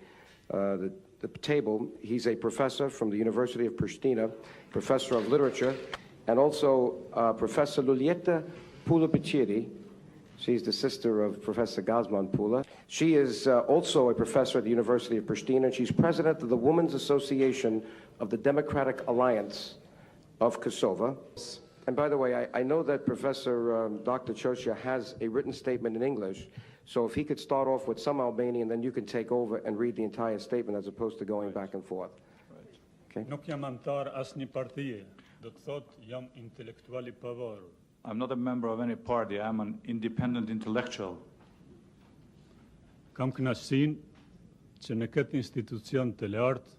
table. He's a professor from the University of Pristina, professor of literature, and also Professor Lulieta Pula-Piciri. She's the sister of Professor Gazman Pula. She is also a professor at the University of Pristina, and she's president of the Women's Association of the Democratic Alliance of Kosovo. And by the way, I know that Professor Dr. Çosa has a written statement in English, so if he could start off with some Albanian, then you can take over and read the entire statement as opposed to going back and forth. Okay? Nuk jam antar asnjë partie. Do të thotë jam intelektual I pavarur. I'm not a member of any party. I'm an independent intellectual. Kam kënaqësinë që në këtë institucion të lartë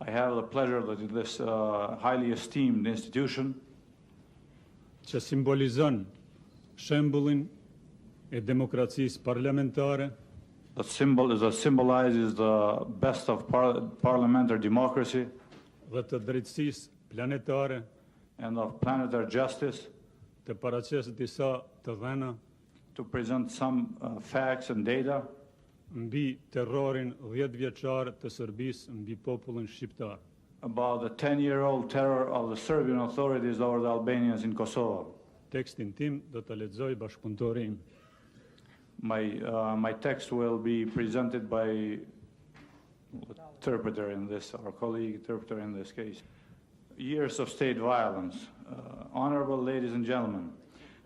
I have the pleasure that in this highly esteemed institution që simbolizon shembullin e demokracisë parlamentare that symbolizes the best of parliamentary democracy dhe të drejtësisë planetare and of planetary justice, të paraqes disa të dhëna to present some facts and data mbi terrorin 10 vjeçar të Serbisë mbi popullin shqiptar. About the 10-year-old terror of the Serbian authorities over the Albanians in Kosovo. Tekstin tim do ta lexoj bashkëpunëtori im. My text will be presented by interpreter in this, our colleague interpreter in this case. Years of state violence. Honorable ladies and gentlemen,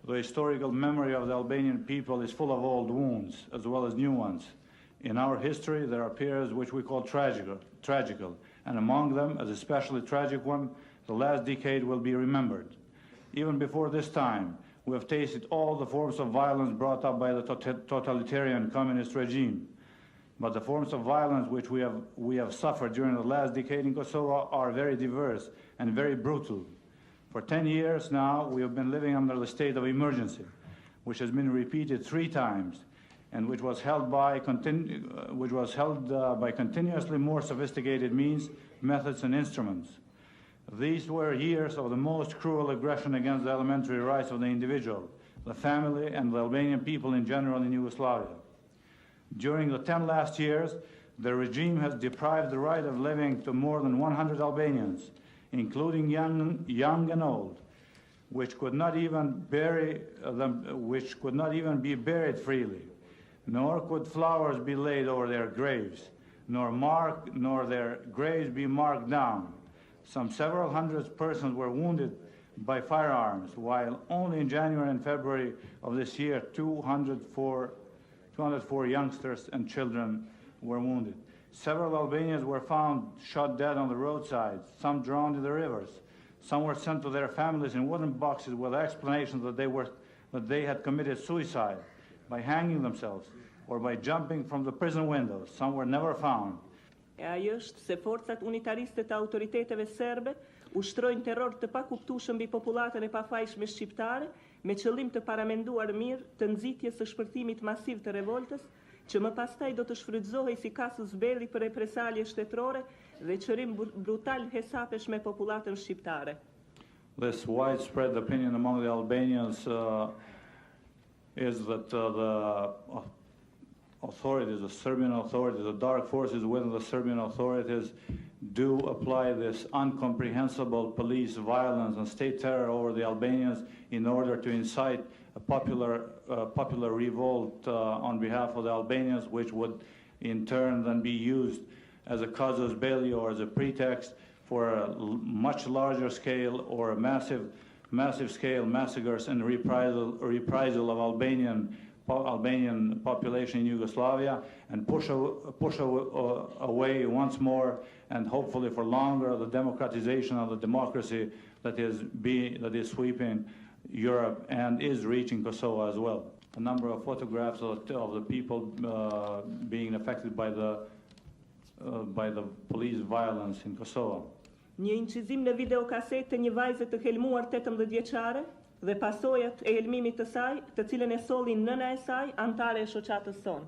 the historical memory of the Albanian people is full of old wounds as well as new ones. In our history, there are periods which we call tragical, and among them, as especially tragic one, the last decade will be remembered. Even before this time, we have tasted all the forms of violence brought up by the totalitarian communist regime. But the forms of violence which we have suffered during the last decade in Kosovo are very diverse and very brutal. For 10 years now, we have been living under the state of emergency, which has been repeated 3 times, and which was held by continuously more sophisticated means, methods, and instruments. These were years of the most cruel aggression against the elementary rights of the individual, the family, and the Albanian people in general in Yugoslavia. During the 10 last years, the regime has deprived the right of living to more than 100 Albanians, including young and old, which could not even be buried freely, nor could flowers be laid over their graves, nor their graves be marked down. Several hundred persons were wounded by firearms, while only in January and February of this year, 204 youngsters and children were wounded. Several Albanians were found shot dead on the roadsides, some drowned in the rivers. Some were sent to their families in wooden boxes with explanations that they had committed suicide by hanging themselves or by jumping from the prison windows. Some were never found. Ajo është se forcat unitariste të autoriteteve serbe ushtrojnë terror të pakuptueshëm mbi popullatën e pafajshme shqiptare me qëllim të paramenduar mirë të nxitjes së shpërthimit masiv të revoltës, që më pastaj do të shfrytëzohej si casus belli për represalje shtetërore dhe qërim brutal hesapesh me popullatën shqiptare. This widespread opinion among the Albanians is that the authorities, the Serbian authorities, the dark forces within the Serbian authorities do apply this incomprehensible police violence and state terror over the Albanians in order to incite a popular revolt on behalf of the Albanians, which would in turn then be used as a casus belli or as a pretext for a much larger scale or massive scale massacres and reprisal of Albanian population in Yugoslavia, and push away once more and hopefully for longer the democratization of the democracy that is sweeping Europe and is reaching Kosovo as well. A number of photographs of the people being affected by the police violence in Kosovo. Një incizim në videokasetë të një vajze të helmuar 18 vjeçare dhe pasojat e helmimit të saj, të cilën e solli nëna e saj, antare e shoqatës sonë.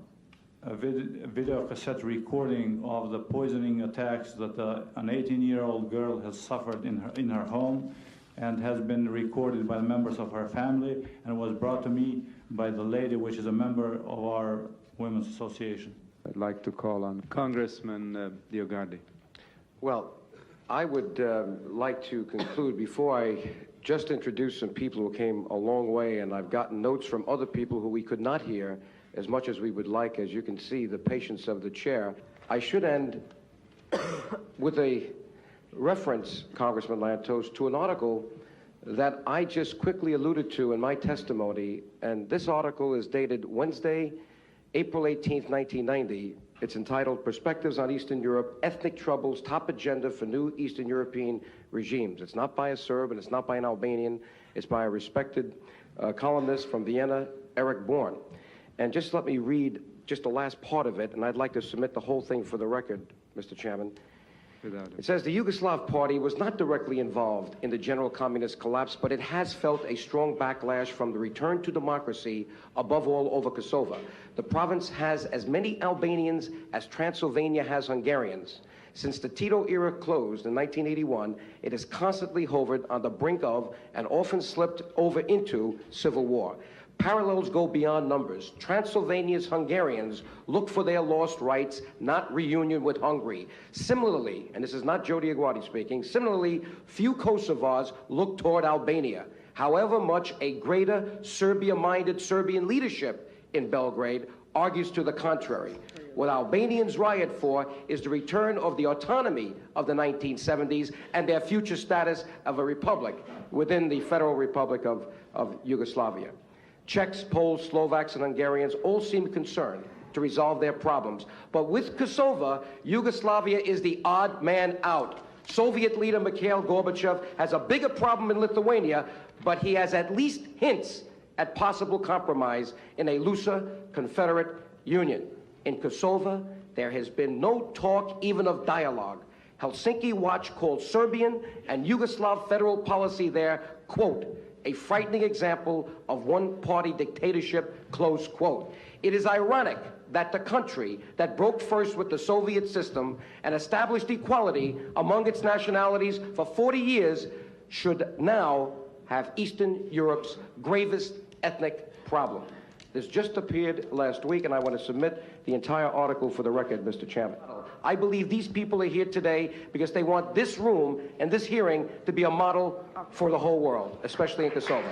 a video cassette recording of the poisoning attacks that an 18-year-old girl has suffered in her home, and has been recorded by members of her family, and was brought to me by the lady, which is a member of our Women's Association. I'd like to call on Congressman DioGuardi. Well, I would like to conclude before I just introduce some people who came a long way, and I've gotten notes from other people who we could not hear as much as we would like. As you can see, the patience of the chair. I should end with a reference, Congressman Lantos, to an article that I just quickly alluded to in my testimony, and this article is dated Wednesday, April 18th, 1990. It's entitled Perspectives on Eastern Europe, Ethnic Troubles, Top Agenda for New Eastern European Regimes. It's not by a Serb and it's not by an Albanian. It's by a respected columnist from Vienna, Eric Born. And just let me read just the last part of it, and I'd like to submit the whole thing for the record, Mr. Chairman. It says, the Yugoslav Party was not directly involved in the general communist collapse, but it has felt a strong backlash from the return to democracy, above all over Kosovo. The province has as many Albanians as Transylvania has Hungarians. Since the Tito era closed in 1981, it has constantly hovered on the brink of, and often slipped over into, civil war. Parallels go beyond numbers. Transylvania's Hungarians look for their lost rights, not reunion with Hungary. Similarly, and this is not Joe DioGuardi speaking, similarly, few Kosovars look toward Albania. However much a greater Serbia-minded Serbian leadership in Belgrade argues to the contrary. What Albanians riot for is the return of the autonomy of the 1970s and their future status of a republic within the Federal Republic of Yugoslavia. Czechs, Poles, Slovaks, and Hungarians all seem concerned to resolve their problems. But with Kosovo, Yugoslavia is the odd man out. Soviet leader Mikhail Gorbachev has a bigger problem in Lithuania, but he has at least hints at possible compromise in a looser Confederate Union. In Kosovo, there has been no talk even of dialogue. Helsinki Watch called Serbian and Yugoslav federal policy there, quote, a frightening example of one-party dictatorship, close quote. It is ironic that the country that broke first with the Soviet system and established equality among its nationalities for 40 years should now have Eastern Europe's gravest ethnic problem. This just appeared last week, and I want to submit the entire article for the record, Mr. Chairman. I believe these people are here today because they want this room and this hearing to be a model for the whole world, especially in Kosovo.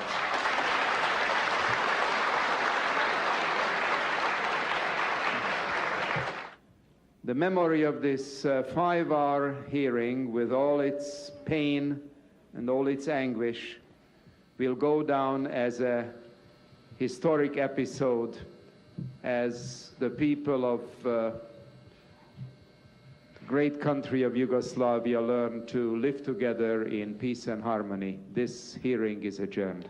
The memory of this 5-hour hearing, with all its pain and all its anguish, will go down as a historic episode as the people of the great country of Yugoslavia learn to live together in peace and harmony. This hearing is adjourned.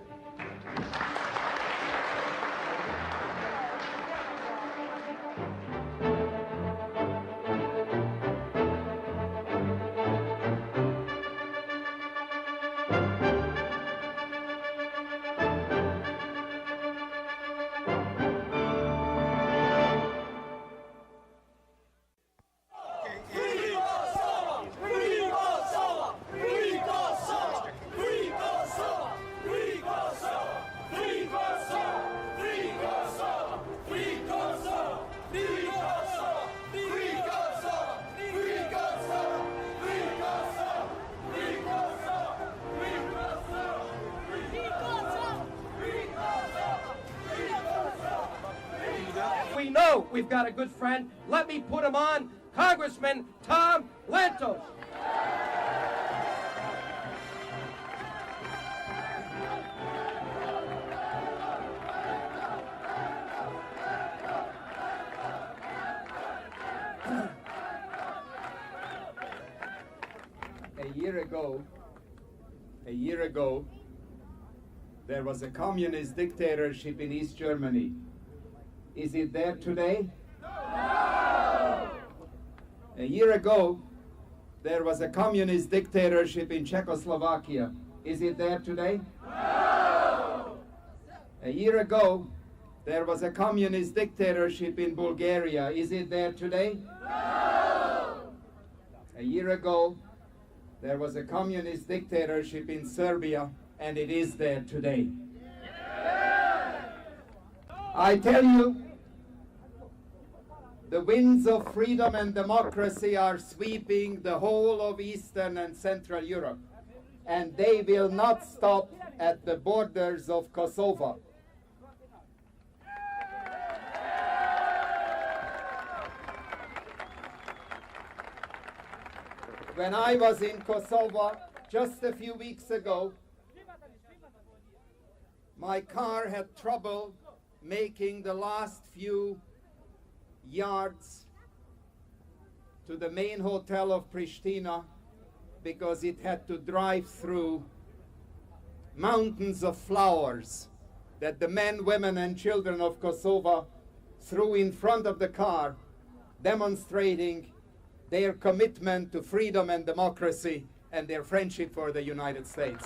We know we've got a good friend. Let me put him on, Congressman Tom Lantos. A year ago, there was a communist dictatorship in East Germany. Is it there today? No! A year ago, there was a communist dictatorship in Czechoslovakia. Is it there today? No! A year ago, There was a communist dictatorship in Bulgaria. Is it there today? No! A year ago, there was a communist dictatorship in Serbia, and it is there today. I tell you, the winds of freedom and democracy are sweeping the whole of Eastern and Central Europe, and they will not stop at the borders of Kosovo. When I was in Kosovo just a few weeks ago, my car had trouble making the last few yards to the main hotel of Pristina because it had to drive through mountains of flowers that the men, women, and children of Kosovo threw in front of the car, demonstrating their commitment to freedom and democracy and their friendship for the United States.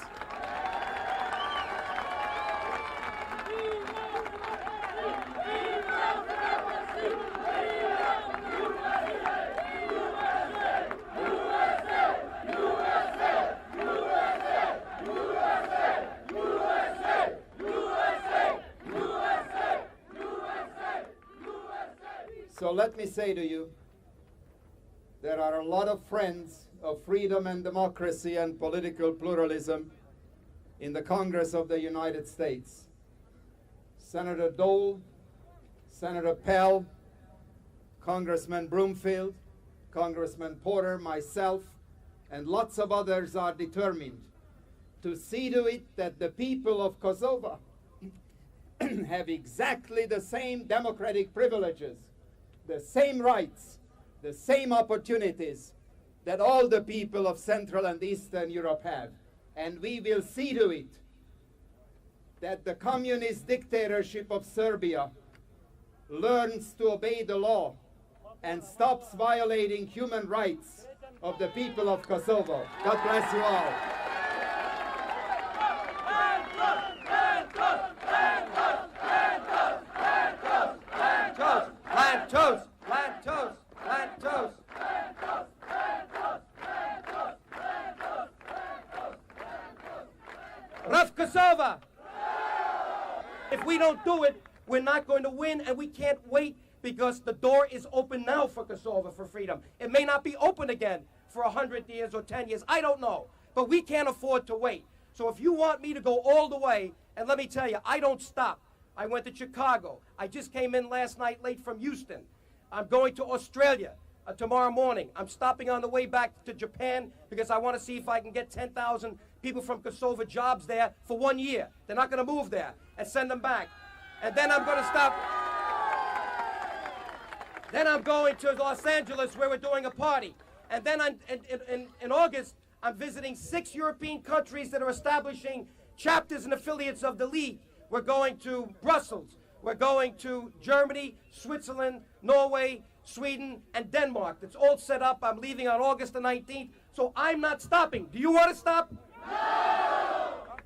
So let me say to you, there are a lot of friends of freedom and democracy and political pluralism in the Congress of the United States. Senator Dole, Senator Pell, Congressman Broomfield, Congressman Porter, myself, and lots of others are determined to see to it that the people of Kosovo have exactly the same democratic privileges, the same rights, the same opportunities that all the people of Central and Eastern Europe have. And we will see to it that the communist dictatorship of Serbia learns to obey the law and stops violating human rights of the people of Kosovo. God bless you all. Land toast! Land toast! Land toast! Rough Kosovo! If we don't do it, we're not going to win, and we can't wait because the door is open now for Kosovo for freedom. It may not be open again for 100 years or 10 years. I don't know. But we can't afford to wait. So if you want me to go all the way, and let me tell you, I don't stop. I went to Chicago. I just came in last night late from Houston. I'm going to Australia tomorrow morning. I'm stopping on the way back to Japan because I want to see if I can get 10,000 people from Kosovo jobs there for 1 year. They're not going to move there and send them back. And then I'm going to stop. Then I'm going to Los Angeles where we're doing a party. And then in August, I'm visiting 6 European countries that are establishing chapters and affiliates of the League. We're going to Brussels. We're going to Germany, Switzerland, Norway, Sweden, and Denmark. It's all set up. I'm leaving on August the 19th, so I'm not stopping. Do you want to stop? No!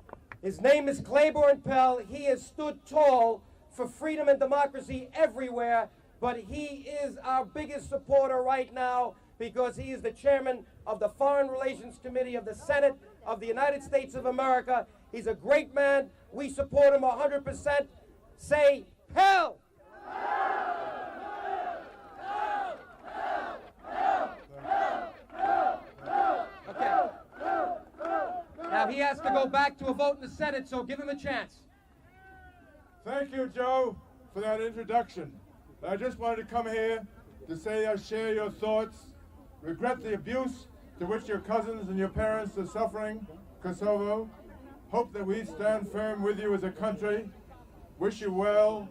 His name is Claiborne Pell. He has stood tall for freedom and democracy everywhere, but he is our biggest supporter right now because he is the chairman of the Foreign Relations Committee of the Senate of the United States of America. He's a great man. We support him 100%. Say, Pell! Okay. Now he has to go back to a vote in the Senate, so give him a chance. Thank you, Joe, for that introduction. I just wanted to come here to say I share your thoughts, regret the abuse to which your cousins and your parents are suffering, Kosovo. Hope that we stand firm with you as a country. Wish you well,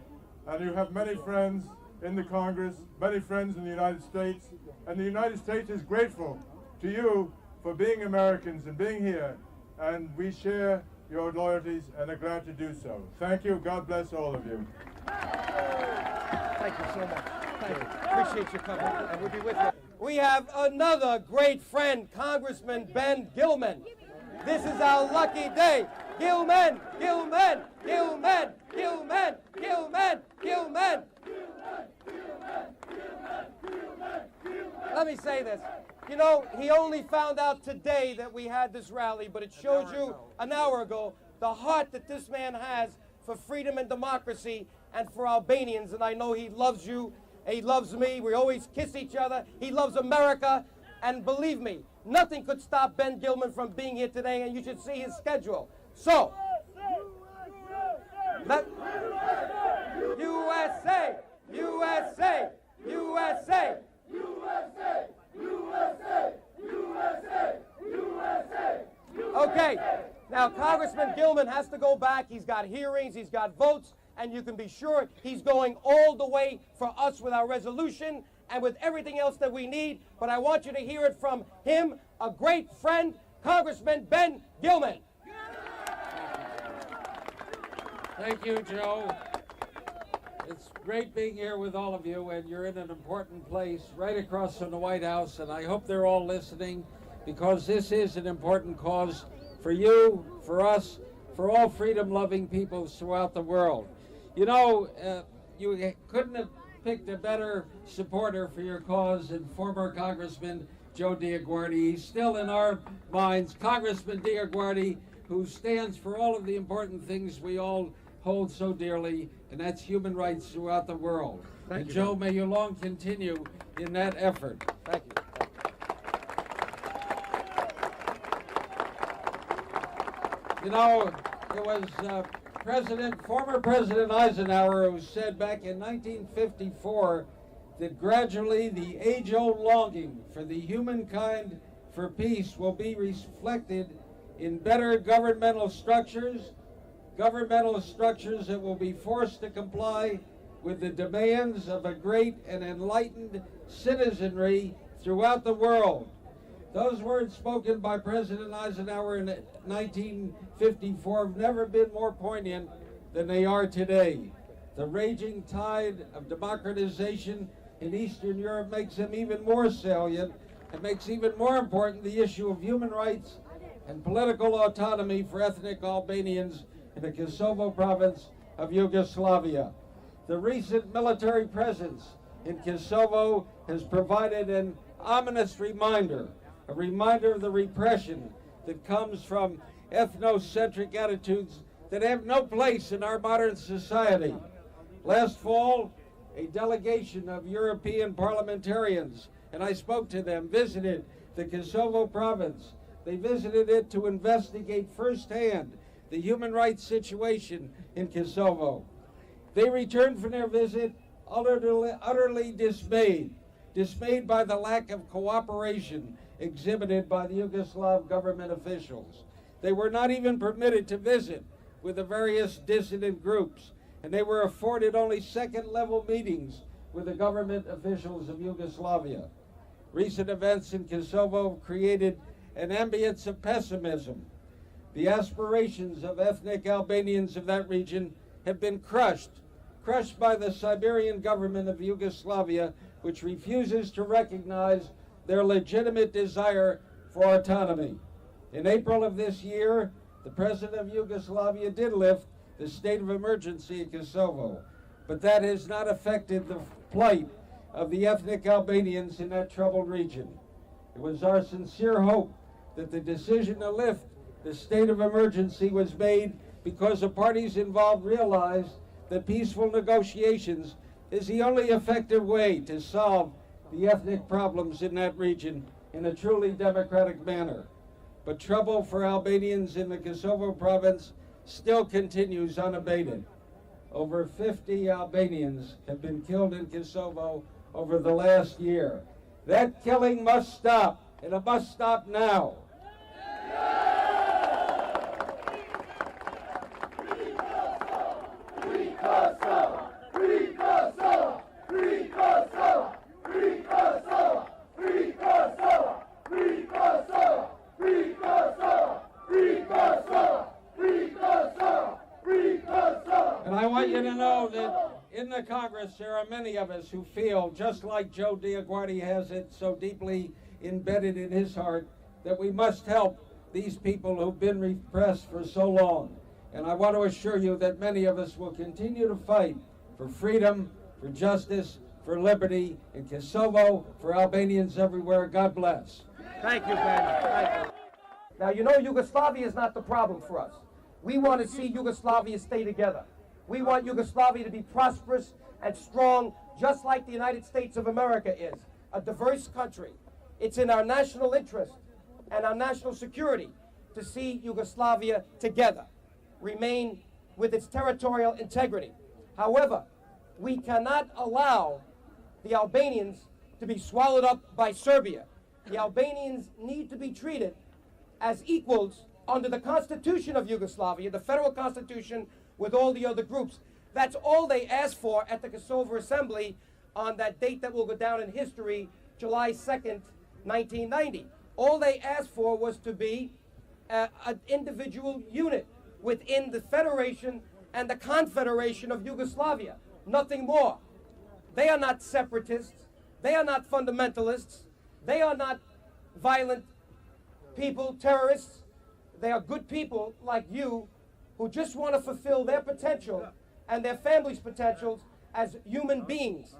and you have many friends in the Congress, many friends in the United States, and the United States is grateful to you for being Americans and being here, and we share your loyalties and are glad to do so. Thank you. God bless all of you. Thank you so much. Thank you. Appreciate your coming, and we'll be with you. We have another great friend, Congressman Ben Gilman. This is our lucky day. Kill men! Kill men! Kill men! Kill men! Kill men! Kill men! Let me say this. You know, he only found out today that we had this rally, but it shows you an hour ago the heart that this man has for freedom and democracy and for Albanians. And I know he loves you, he loves me, we always kiss each other, he loves America. And believe me, nothing could stop Ben Gilman from being here today, and you should see his schedule. So, USA, USA, USA, USA, USA, USA, USA. Okay, now Congressman Gilman has to go back. He's got hearings, he's got votes, and you can be sure he's going all the way for us with our resolution and with everything else that we need. But I want you to hear it from him, a great friend, Congressman Ben Gilman. Thank you, Joe. It's great being here with all of you, and you're in an important place right across from the White House, and I hope they're all listening, because this is an important cause for you, for us, for all freedom-loving peoples throughout the world. You know, you couldn't have picked a better supporter for your cause than former Congressman Joe DioGuardi. He's still in our minds, Congressman DioGuardi, who stands for all of the important things we all hold so dearly, and that's human rights throughout the world. And Joe, may you long continue in that effort. Thank you. You know, it was former President Eisenhower who said back in 1954 that gradually the age-old longing for the humankind for peace will be reflected in better governmental structures that will be forced to comply with the demands of a great and enlightened citizenry throughout the world. Those words spoken by President Eisenhower in 1954 have never been more poignant than they are today. The raging tide of democratization in Eastern Europe makes them even more salient and makes even more important the issue of human rights and political autonomy for ethnic Albanians in the Kosovo province of Yugoslavia. The recent military presence in Kosovo has provided an ominous reminder, a reminder of the repression that comes from ethnocentric attitudes that have no place in our modern society. Last fall, a delegation of European parliamentarians, and I spoke to them, visited the Kosovo province. They visited it to investigate firsthand the human rights situation in Kosovo. They returned from their visit utterly dismayed by the lack of cooperation exhibited by the Yugoslav government officials. They were not even permitted to visit with the various dissident groups, and they were afforded only second-level meetings with the government officials of Yugoslavia. Recent events in Kosovo created an ambience of pessimism. The aspirations of ethnic Albanians of that region have been crushed by the Siberian government of Yugoslavia, which refuses to recognize their legitimate desire for autonomy. In April of this year, the president of Yugoslavia did lift the state of emergency in Kosovo, but that has not affected the plight of the ethnic Albanians in that troubled region. It was our sincere hope that the decision to lift the state of emergency was made because the parties involved realized that peaceful negotiations is the only effective way to solve the ethnic problems in that region in a truly democratic manner. But trouble for Albanians in the Kosovo province still continues unabated. Over 50 Albanians have been killed in Kosovo over the last year. That killing must stop, and it must stop now. And I want you to know that in the Congress there are many of us who feel, just like Joe DioGuardi has it so deeply embedded in his heart, that we must help these people who've been repressed for so long. And I want to assure you that many of us will continue to fight for freedom, for justice, for liberty in Kosovo, for Albanians everywhere. God bless. Thank you, Ben. Thank you. Now, you know, Yugoslavia is not the problem for us. We want to see Yugoslavia stay together. We want Yugoslavia to be prosperous and strong, just like the United States of America is, a diverse country. It's in our national interest and our national security to see Yugoslavia together, remain with its territorial integrity. However, we cannot allow the Albanians to be swallowed up by Serbia. The Albanians need to be treated as equals under the Constitution of Yugoslavia, the federal constitution, with all the other groups. That's all they asked for at the Kosovo Assembly on that date that will go down in history, July 2nd, 1990. All they asked for was to be an individual unit within the Federation and the Confederation of Yugoslavia. Nothing more. They are not separatists. They are not fundamentalists. They are not violent people, terrorists. They are good people like you who just want to fulfill their potential and their families' potentials as human beings,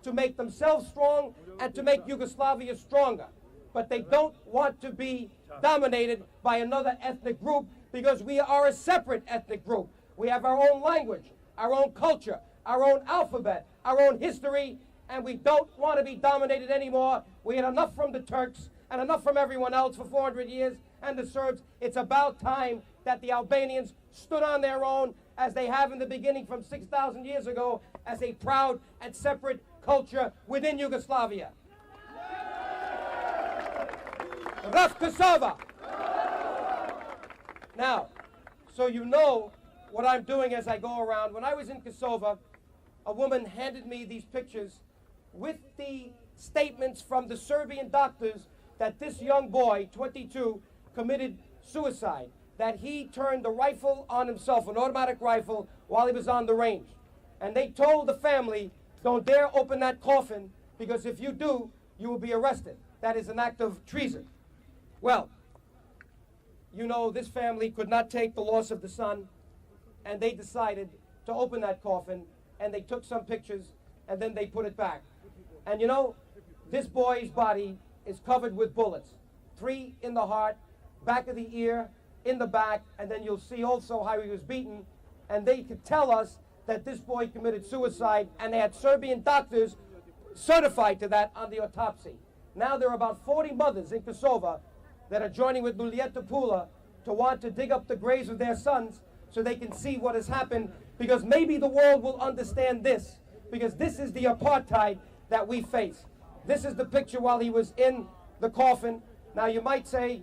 to make themselves strong and to make Yugoslavia stronger. But they don't want to be dominated by another ethnic group, because we are a separate ethnic group. We have our own language, our own culture, our own alphabet, our own history, and we don't want to be dominated anymore. We had enough from the Turks and enough from everyone else for 400 years, and the Serbs. It's about time that the Albanians stood on their own, as they have in the beginning from 6,000 years ago, as a proud and separate culture within Yugoslavia. Rough Kosova! Now, so you know what I'm doing as I go around. When I was in Kosovo, a woman handed me these pictures with the statements from the Serbian doctors that this young boy, 22, committed suicide, that he turned the rifle on himself, an automatic rifle, while he was on the range. And they told the family, don't dare open that coffin, because if you do, you will be arrested. That is an act of treason. Well, you know, this family could not take the loss of the son, and they decided to open that coffin, and they took some pictures, and then they put it back. And you know, this boy's body is covered with bullets. 3 in the heart, back of the ear, in the back, and then you'll see also how he was beaten. And they could tell us that this boy committed suicide, and they had Serbian doctors certified to that on the autopsy. Now there are about 40 mothers in Kosovo that are joining with Lulieta Pula to want to dig up the graves of their sons so they can see what has happened, because maybe the world will understand this, because this is the apartheid that we face. This is the picture while he was in the coffin. Now you might say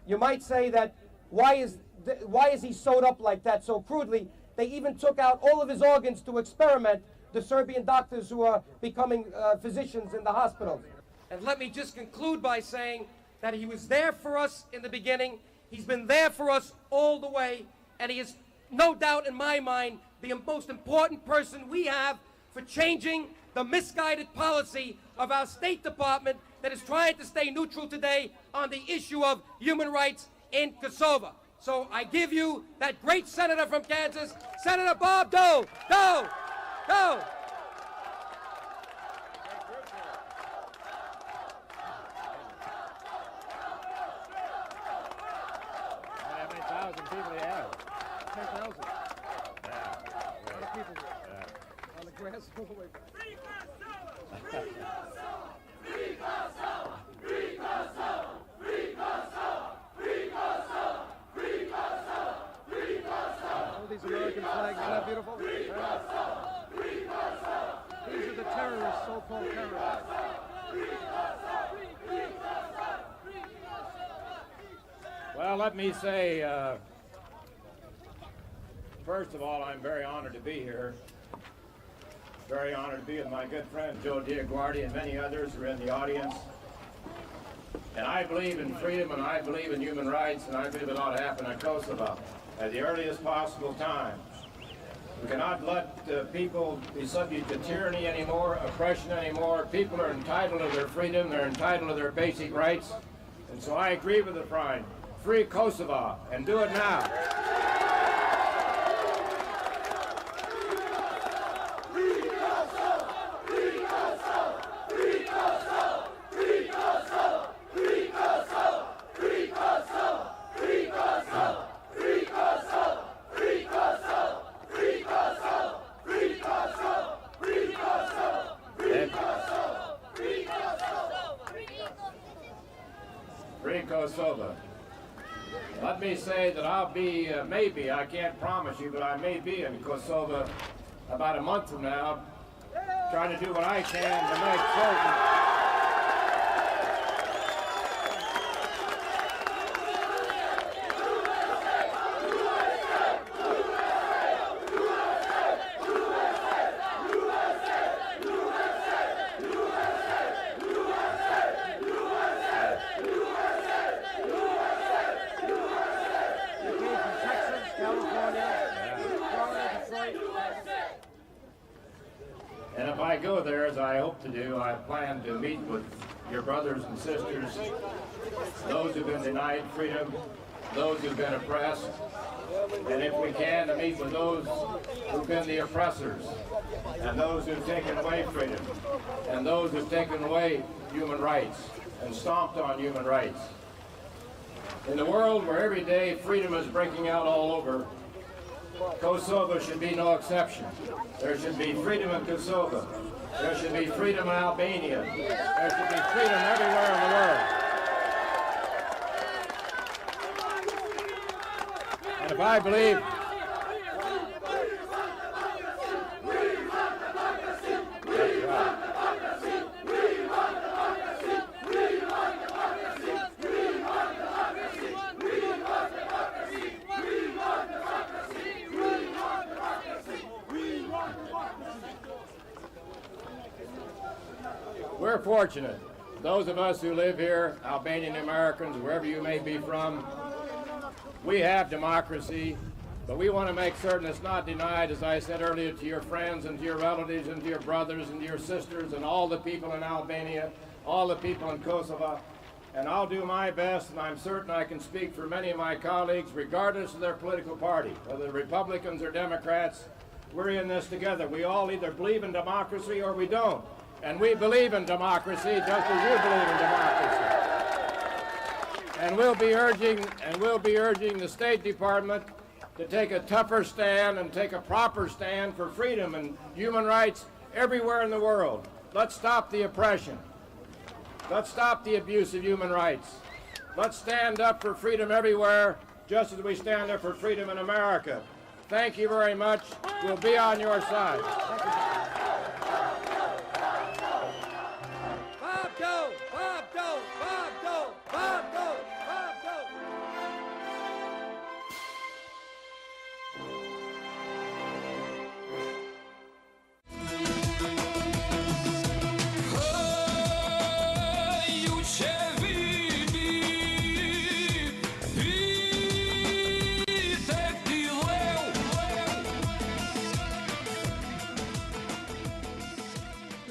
that why is he sewed up like that so crudely? They even took out all of his organs to experiment, the Serbian doctors who are becoming physicians in the hospitals. And let me just conclude by saying that he was there for us in the beginning. He's been there for us all the way, and he is no doubt in my mind the most important person we have for changing the misguided policy of our State Department that is trying to stay neutral today on the issue of human rights in Kosovo. So I give you that great senator from Kansas, Senator Bob Dole. Dole! Dole! How many thousand people do you have? 10,000. Yeah. A lot of people on the grass all the way back. Free Kosovo! Free Kosovo! Free Kosovo! Free Kosovo! Free Kosovo! Free Kosovo! Free Kosovo! Oh, these American flags, isn't that beautiful? Free Kosovo! Free Kosovo! These are the terrorists, so-called terrorists. Free Kosovo! Free Kosovo! Free Kosovo! Well, let me say, first of all, I'm very honored to be here. Very honored to be with my good friend Joe DioGuardi and many others who are in the audience. And I believe in freedom, and I believe in human rights, and I believe it ought to happen in Kosovo at the earliest possible time. We cannot let people be subject to tyranny anymore, oppression anymore. People are entitled to their freedom, they're entitled to their basic rights. And so I agree with the free Kosovo, and do it now. Free Kosovo. Let me say that I'll be, maybe, I can't promise you, but I may be in Kosovo about a month from now, trying to do what I can to make certain And if I go there, as I hope to do, I plan to meet with your brothers and sisters, those who've been denied freedom, those who've been oppressed, and if we can, to meet with those who've been the oppressors, and those who've taken away freedom, and those who've taken away human rights, and stomped on human rights. In the world where every day freedom is breaking out all over, Kosovo should be no exception. There should be freedom in Kosovo. There should be freedom in Albania. There should be freedom everywhere in the world. And if I believe we're fortunate. Those of us who live here, Albanian Americans, wherever you may be from, we have democracy, but we want to make certain it's not denied, as I said earlier, to your friends and to your relatives and to your brothers and to your sisters and all the people in Albania, all the people in Kosovo. And I'll do my best, and I'm certain I can speak for many of my colleagues, regardless of their political party, whether Republicans or Democrats. We're in this together. We all either believe in democracy or we don't. And we believe in democracy just as you believe in democracy. And we'll be urging the State Department to take a tougher stand and take a proper stand for freedom and human rights everywhere in the world. Let's stop the oppression. Let's stop the abuse of human rights. Let's stand up for freedom everywhere, just as we stand up for freedom in America. Thank you very much. We'll be on your side.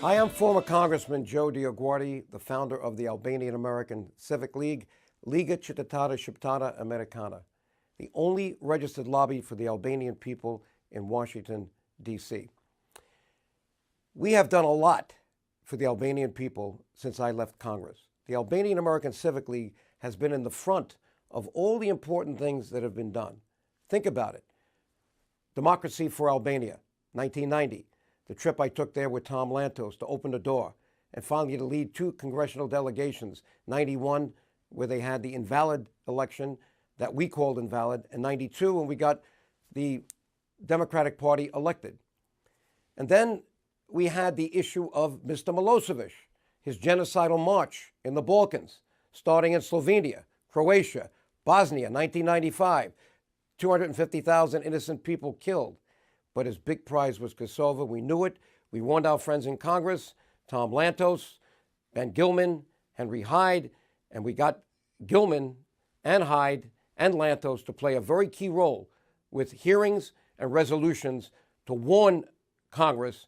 Hi, I'm former Congressman Joe DioGuardi, the founder of the Albanian American Civic League, Liga Cittadina Shqiptare Americana, the only registered lobby for the Albanian people in Washington, D.C. We have done a lot for the Albanian people since I left Congress. The Albanian American Civic League has been in the front of all the important things that have been done. Think about it. Democracy for Albania, 1990. The trip I took there with Tom Lantos to open the door, and finally to lead two congressional delegations, 91, where they had the invalid election that we called invalid, and 92, when we got the Democratic Party elected. And then we had the issue of Mr. Milosevic, his genocidal march in the Balkans, starting in Slovenia, Croatia, Bosnia, 1995, 250,000 innocent people killed. But his big prize was Kosovo. We knew it. We warned our friends in Congress, Tom Lantos, Ben Gilman, Henry Hyde, and we got Gilman and Hyde and Lantos to play a very key role with hearings and resolutions to warn Congress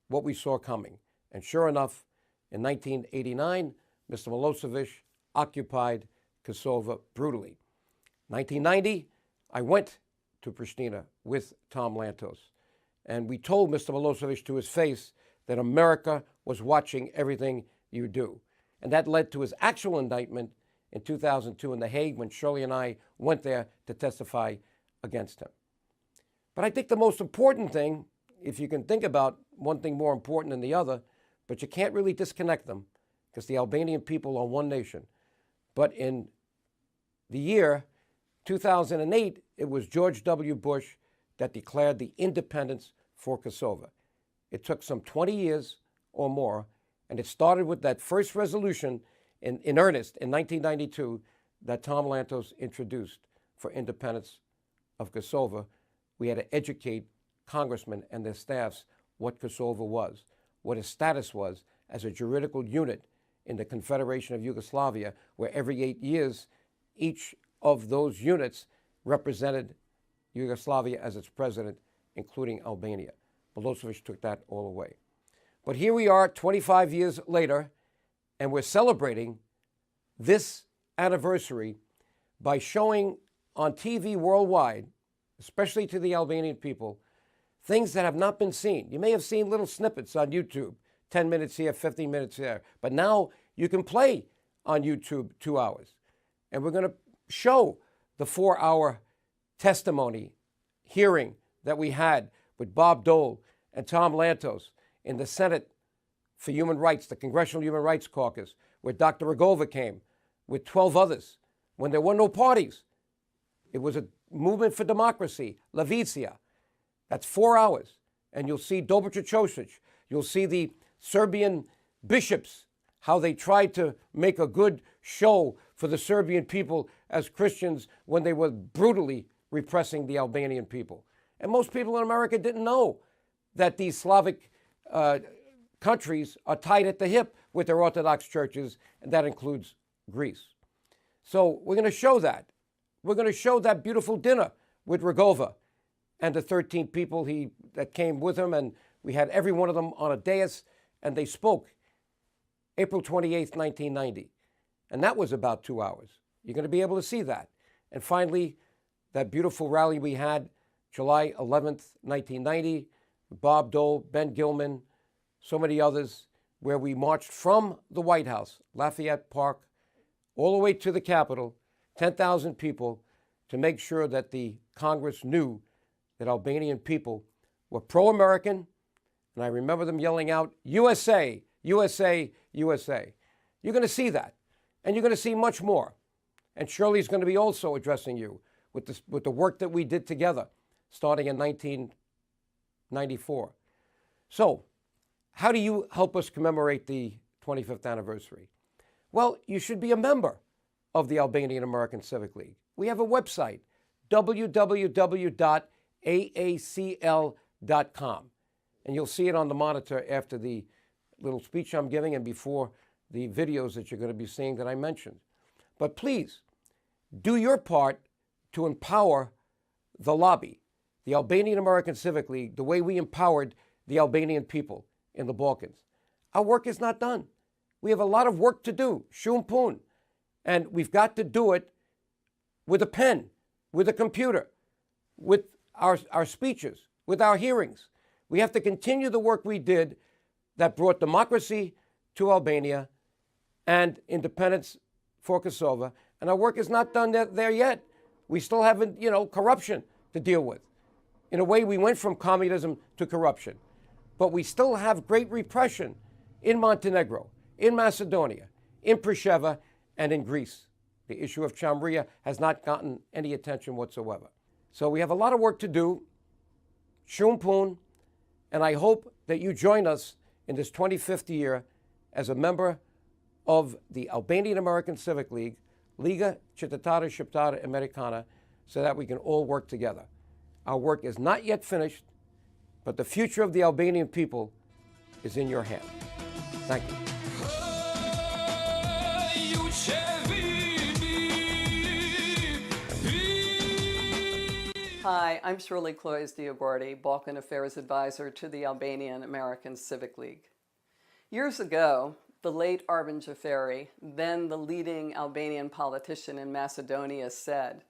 what we saw coming. And sure enough, in 1989, Mr. Milosevic occupied Kosovo brutally. 1990, I went to Pristina with Tom Lantos, and we told Mr. Milosevic to his face that America was watching everything you do. And that led to his actual indictment in 2002 in The Hague when Shirley and I went there to testify against him. But I think the most important thing, if you can think about one thing more important than the other, but you can't really disconnect them because the Albanian people are one nation. But in the year 2008, it was George W. Bush that declared the independence for Kosovo. It took some 20 years or more, and it started with that first resolution in earnest in 1992 that Tom Lantos introduced for independence of Kosovo. We had to educate congressmen and their staffs what Kosovo was, what its status was as a juridical unit in the Confederation of Yugoslavia, where every 8 years, each of those units represented Yugoslavia as its president, including Albania. Milosevic took that all away. But here we are 25 years later, and we're celebrating this anniversary by showing on TV worldwide, especially to the Albanian people, things that have not been seen. You may have seen little snippets on YouTube, 10 minutes here, 15 minutes there. But now you can play on YouTube 2 hours. And we're going to show the 4-hour testimony hearing that we had with Bob Dole and Tom Lantos in the Senate for Human Rights, the Congressional Human Rights Caucus, where Dr. Rogova came with 12 others when there were no parties. It was a movement for democracy, Levicia. That's 4 hours. And you'll see Dobrica Ćosić. You'll see the Serbian bishops, how they tried to make a good show for the Serbian people as Christians when they were brutally repressing the Albanian people. And most people in America didn't know that these Slavic countries are tied at the hip with their Orthodox churches, and that includes Greece. So we're going to show that. We're going to show that beautiful dinner with Rogova and the 13 people that came with him, and we had every one of them on a dais, and they spoke April 28th, 1990. And that was about 2 hours. You're going to be able to see that. And finally, that beautiful rally we had July 11th, 1990, Bob Dole, Ben Gilman, so many others, where we marched from the White House, Lafayette Park, all the way to the Capitol, 10,000 people, to make sure that the Congress knew that Albanian people were pro-American, and I remember them yelling out, USA, USA, USA. You're going to see that, and you're going to see much more. And Shirley's going to be also addressing you with the work that we did together, starting in 1994. So, how do you help us commemorate the 25th anniversary? Well, you should be a member of the Albanian American Civic League. We have a website, www.aacl.com. And you'll see it on the monitor after the little speech I'm giving and before the videos that you're going to be seeing that I mentioned. But please, do your part to empower the lobby, the Albanian American Civic League, the way we empowered the Albanian people in the Balkans. Our work is not done. We have a lot of work to do, shumë punë. And we've got to do it with a pen, with a computer, with our speeches, with our hearings. We have to continue the work we did that brought democracy to Albania and independence for Kosovo. And our work is not done there yet. We still have, corruption to deal with. In a way, we went from communism to corruption. But we still have great repression in Montenegro, in Macedonia, in Prisheva, and in Greece. The issue of Chamria has not gotten any attention whatsoever. So we have a lot of work to do. Shumë punë. And I hope that you join us in this 25th year as a member of the Albanian American Civic League, Liga Qytetare Shqiptare Americana, so that we can all work together. Our work is not yet finished, but the future of the Albanian people is in your hands. Thank you. Hi, I'm Shirley Cloyes DioGuardi, Balkan Affairs Advisor to the Albanian American Civic League. Years ago, the late Arben Jaferi, then the leading Albanian politician in Macedonia, said,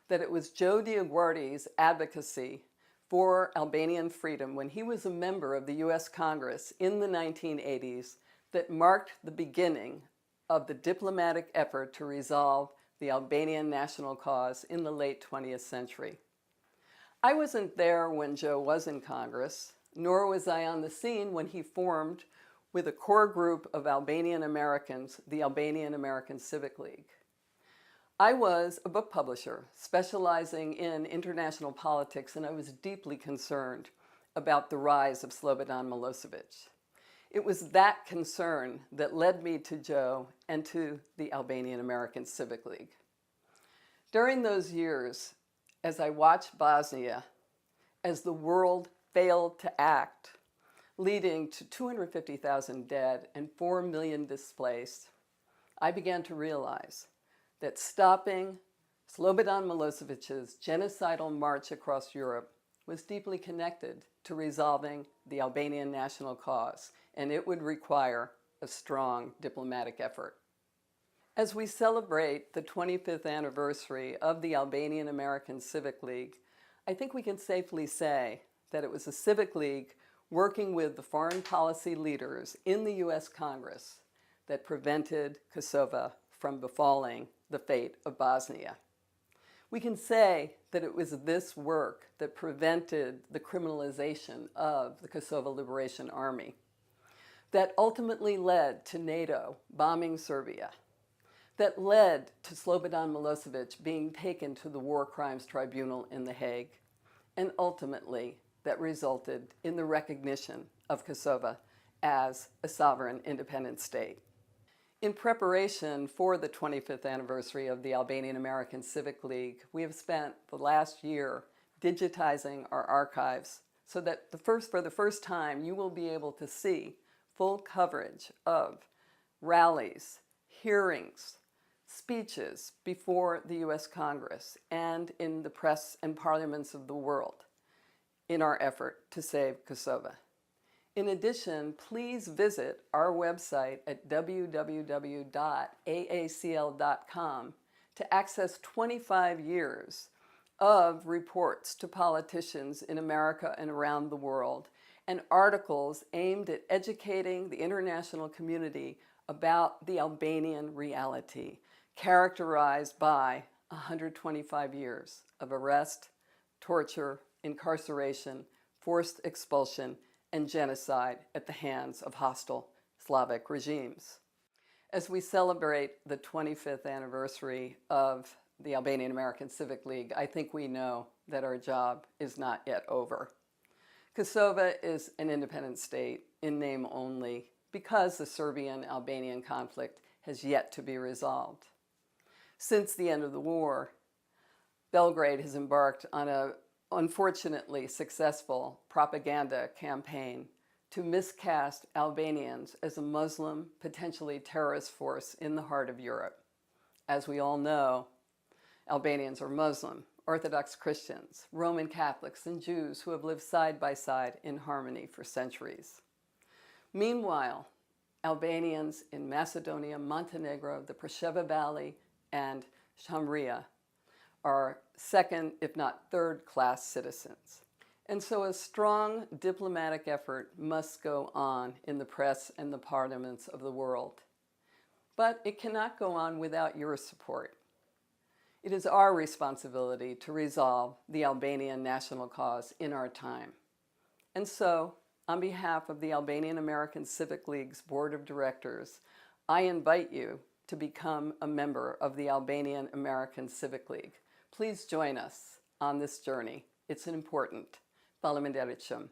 that it was Joe DioGuardi's advocacy for Albanian freedom when he was a member of the U.S. Congress in the 1980s that marked the beginning of the diplomatic effort to resolve the Albanian national cause in the late 20th century. I wasn't there when Joe was in Congress, nor was I on the scene when he formed with a core group of Albanian Americans, the Albanian American Civic League. I was a book publisher specializing in international politics, and I was deeply concerned about the rise of Slobodan Milosevic. It was that concern that led me to Joe and to the Albanian American Civic League. During those years, as I watched Bosnia, as the world failed to act, leading to 250,000 dead and 4 million displaced, I began to realize that stopping Slobodan Milosevic's genocidal march across Europe was deeply connected to resolving the Albanian national cause, and it would require a strong diplomatic effort. As we celebrate the 25th anniversary of the Albanian American Civic League, I think we can safely say that it was a civic league working with the foreign policy leaders in the U.S. Congress that prevented Kosovo from befalling the fate of Bosnia. We can say that it was this work that prevented the criminalization of the Kosovo Liberation Army, that ultimately led to NATO bombing Serbia, that led to Slobodan Milosevic being taken to the War Crimes Tribunal in The Hague, and ultimately that resulted in the recognition of Kosovo as a sovereign independent state. In preparation for the 25th anniversary of the Albanian American Civic League, we have spent the last year digitizing our archives so that for the first time you will be able to see full coverage of rallies, hearings, speeches before the U.S. Congress and in the press and parliaments of the world in our effort to save Kosovo. In addition, please visit our website at www.aacl.com to access 25 years of reports to politicians in America and around the world, and articles aimed at educating the international community about the Albanian reality, characterized by 125 years of arrest, torture, incarceration, forced expulsion, and genocide at the hands of hostile Slavic regimes. As we celebrate the 25th anniversary of the Albanian American Civic League, I think we know that our job is not yet over. Kosovo is an independent state in name only because the Serbian-Albanian conflict has yet to be resolved. Since the end of the war, Belgrade has embarked on an unfortunately successful propaganda campaign to miscast Albanians as a Muslim, potentially terrorist force in the heart of Europe. As we all know, Albanians are Muslim, Orthodox Christians, Roman Catholics, and Jews who have lived side by side in harmony for centuries. Meanwhile, Albanians in Macedonia, Montenegro, the Preševa Valley, and Shamria are second, if not third-class citizens. And so a strong diplomatic effort must go on in the press and the parliaments of the world. But it cannot go on without your support. It is our responsibility to resolve the Albanian national cause in our time. And so, on behalf of the Albanian American Civic League's Board of Directors, I invite you to become a member of the Albanian American Civic League. Please join us on this journey. It's important. Faleminderit shumë.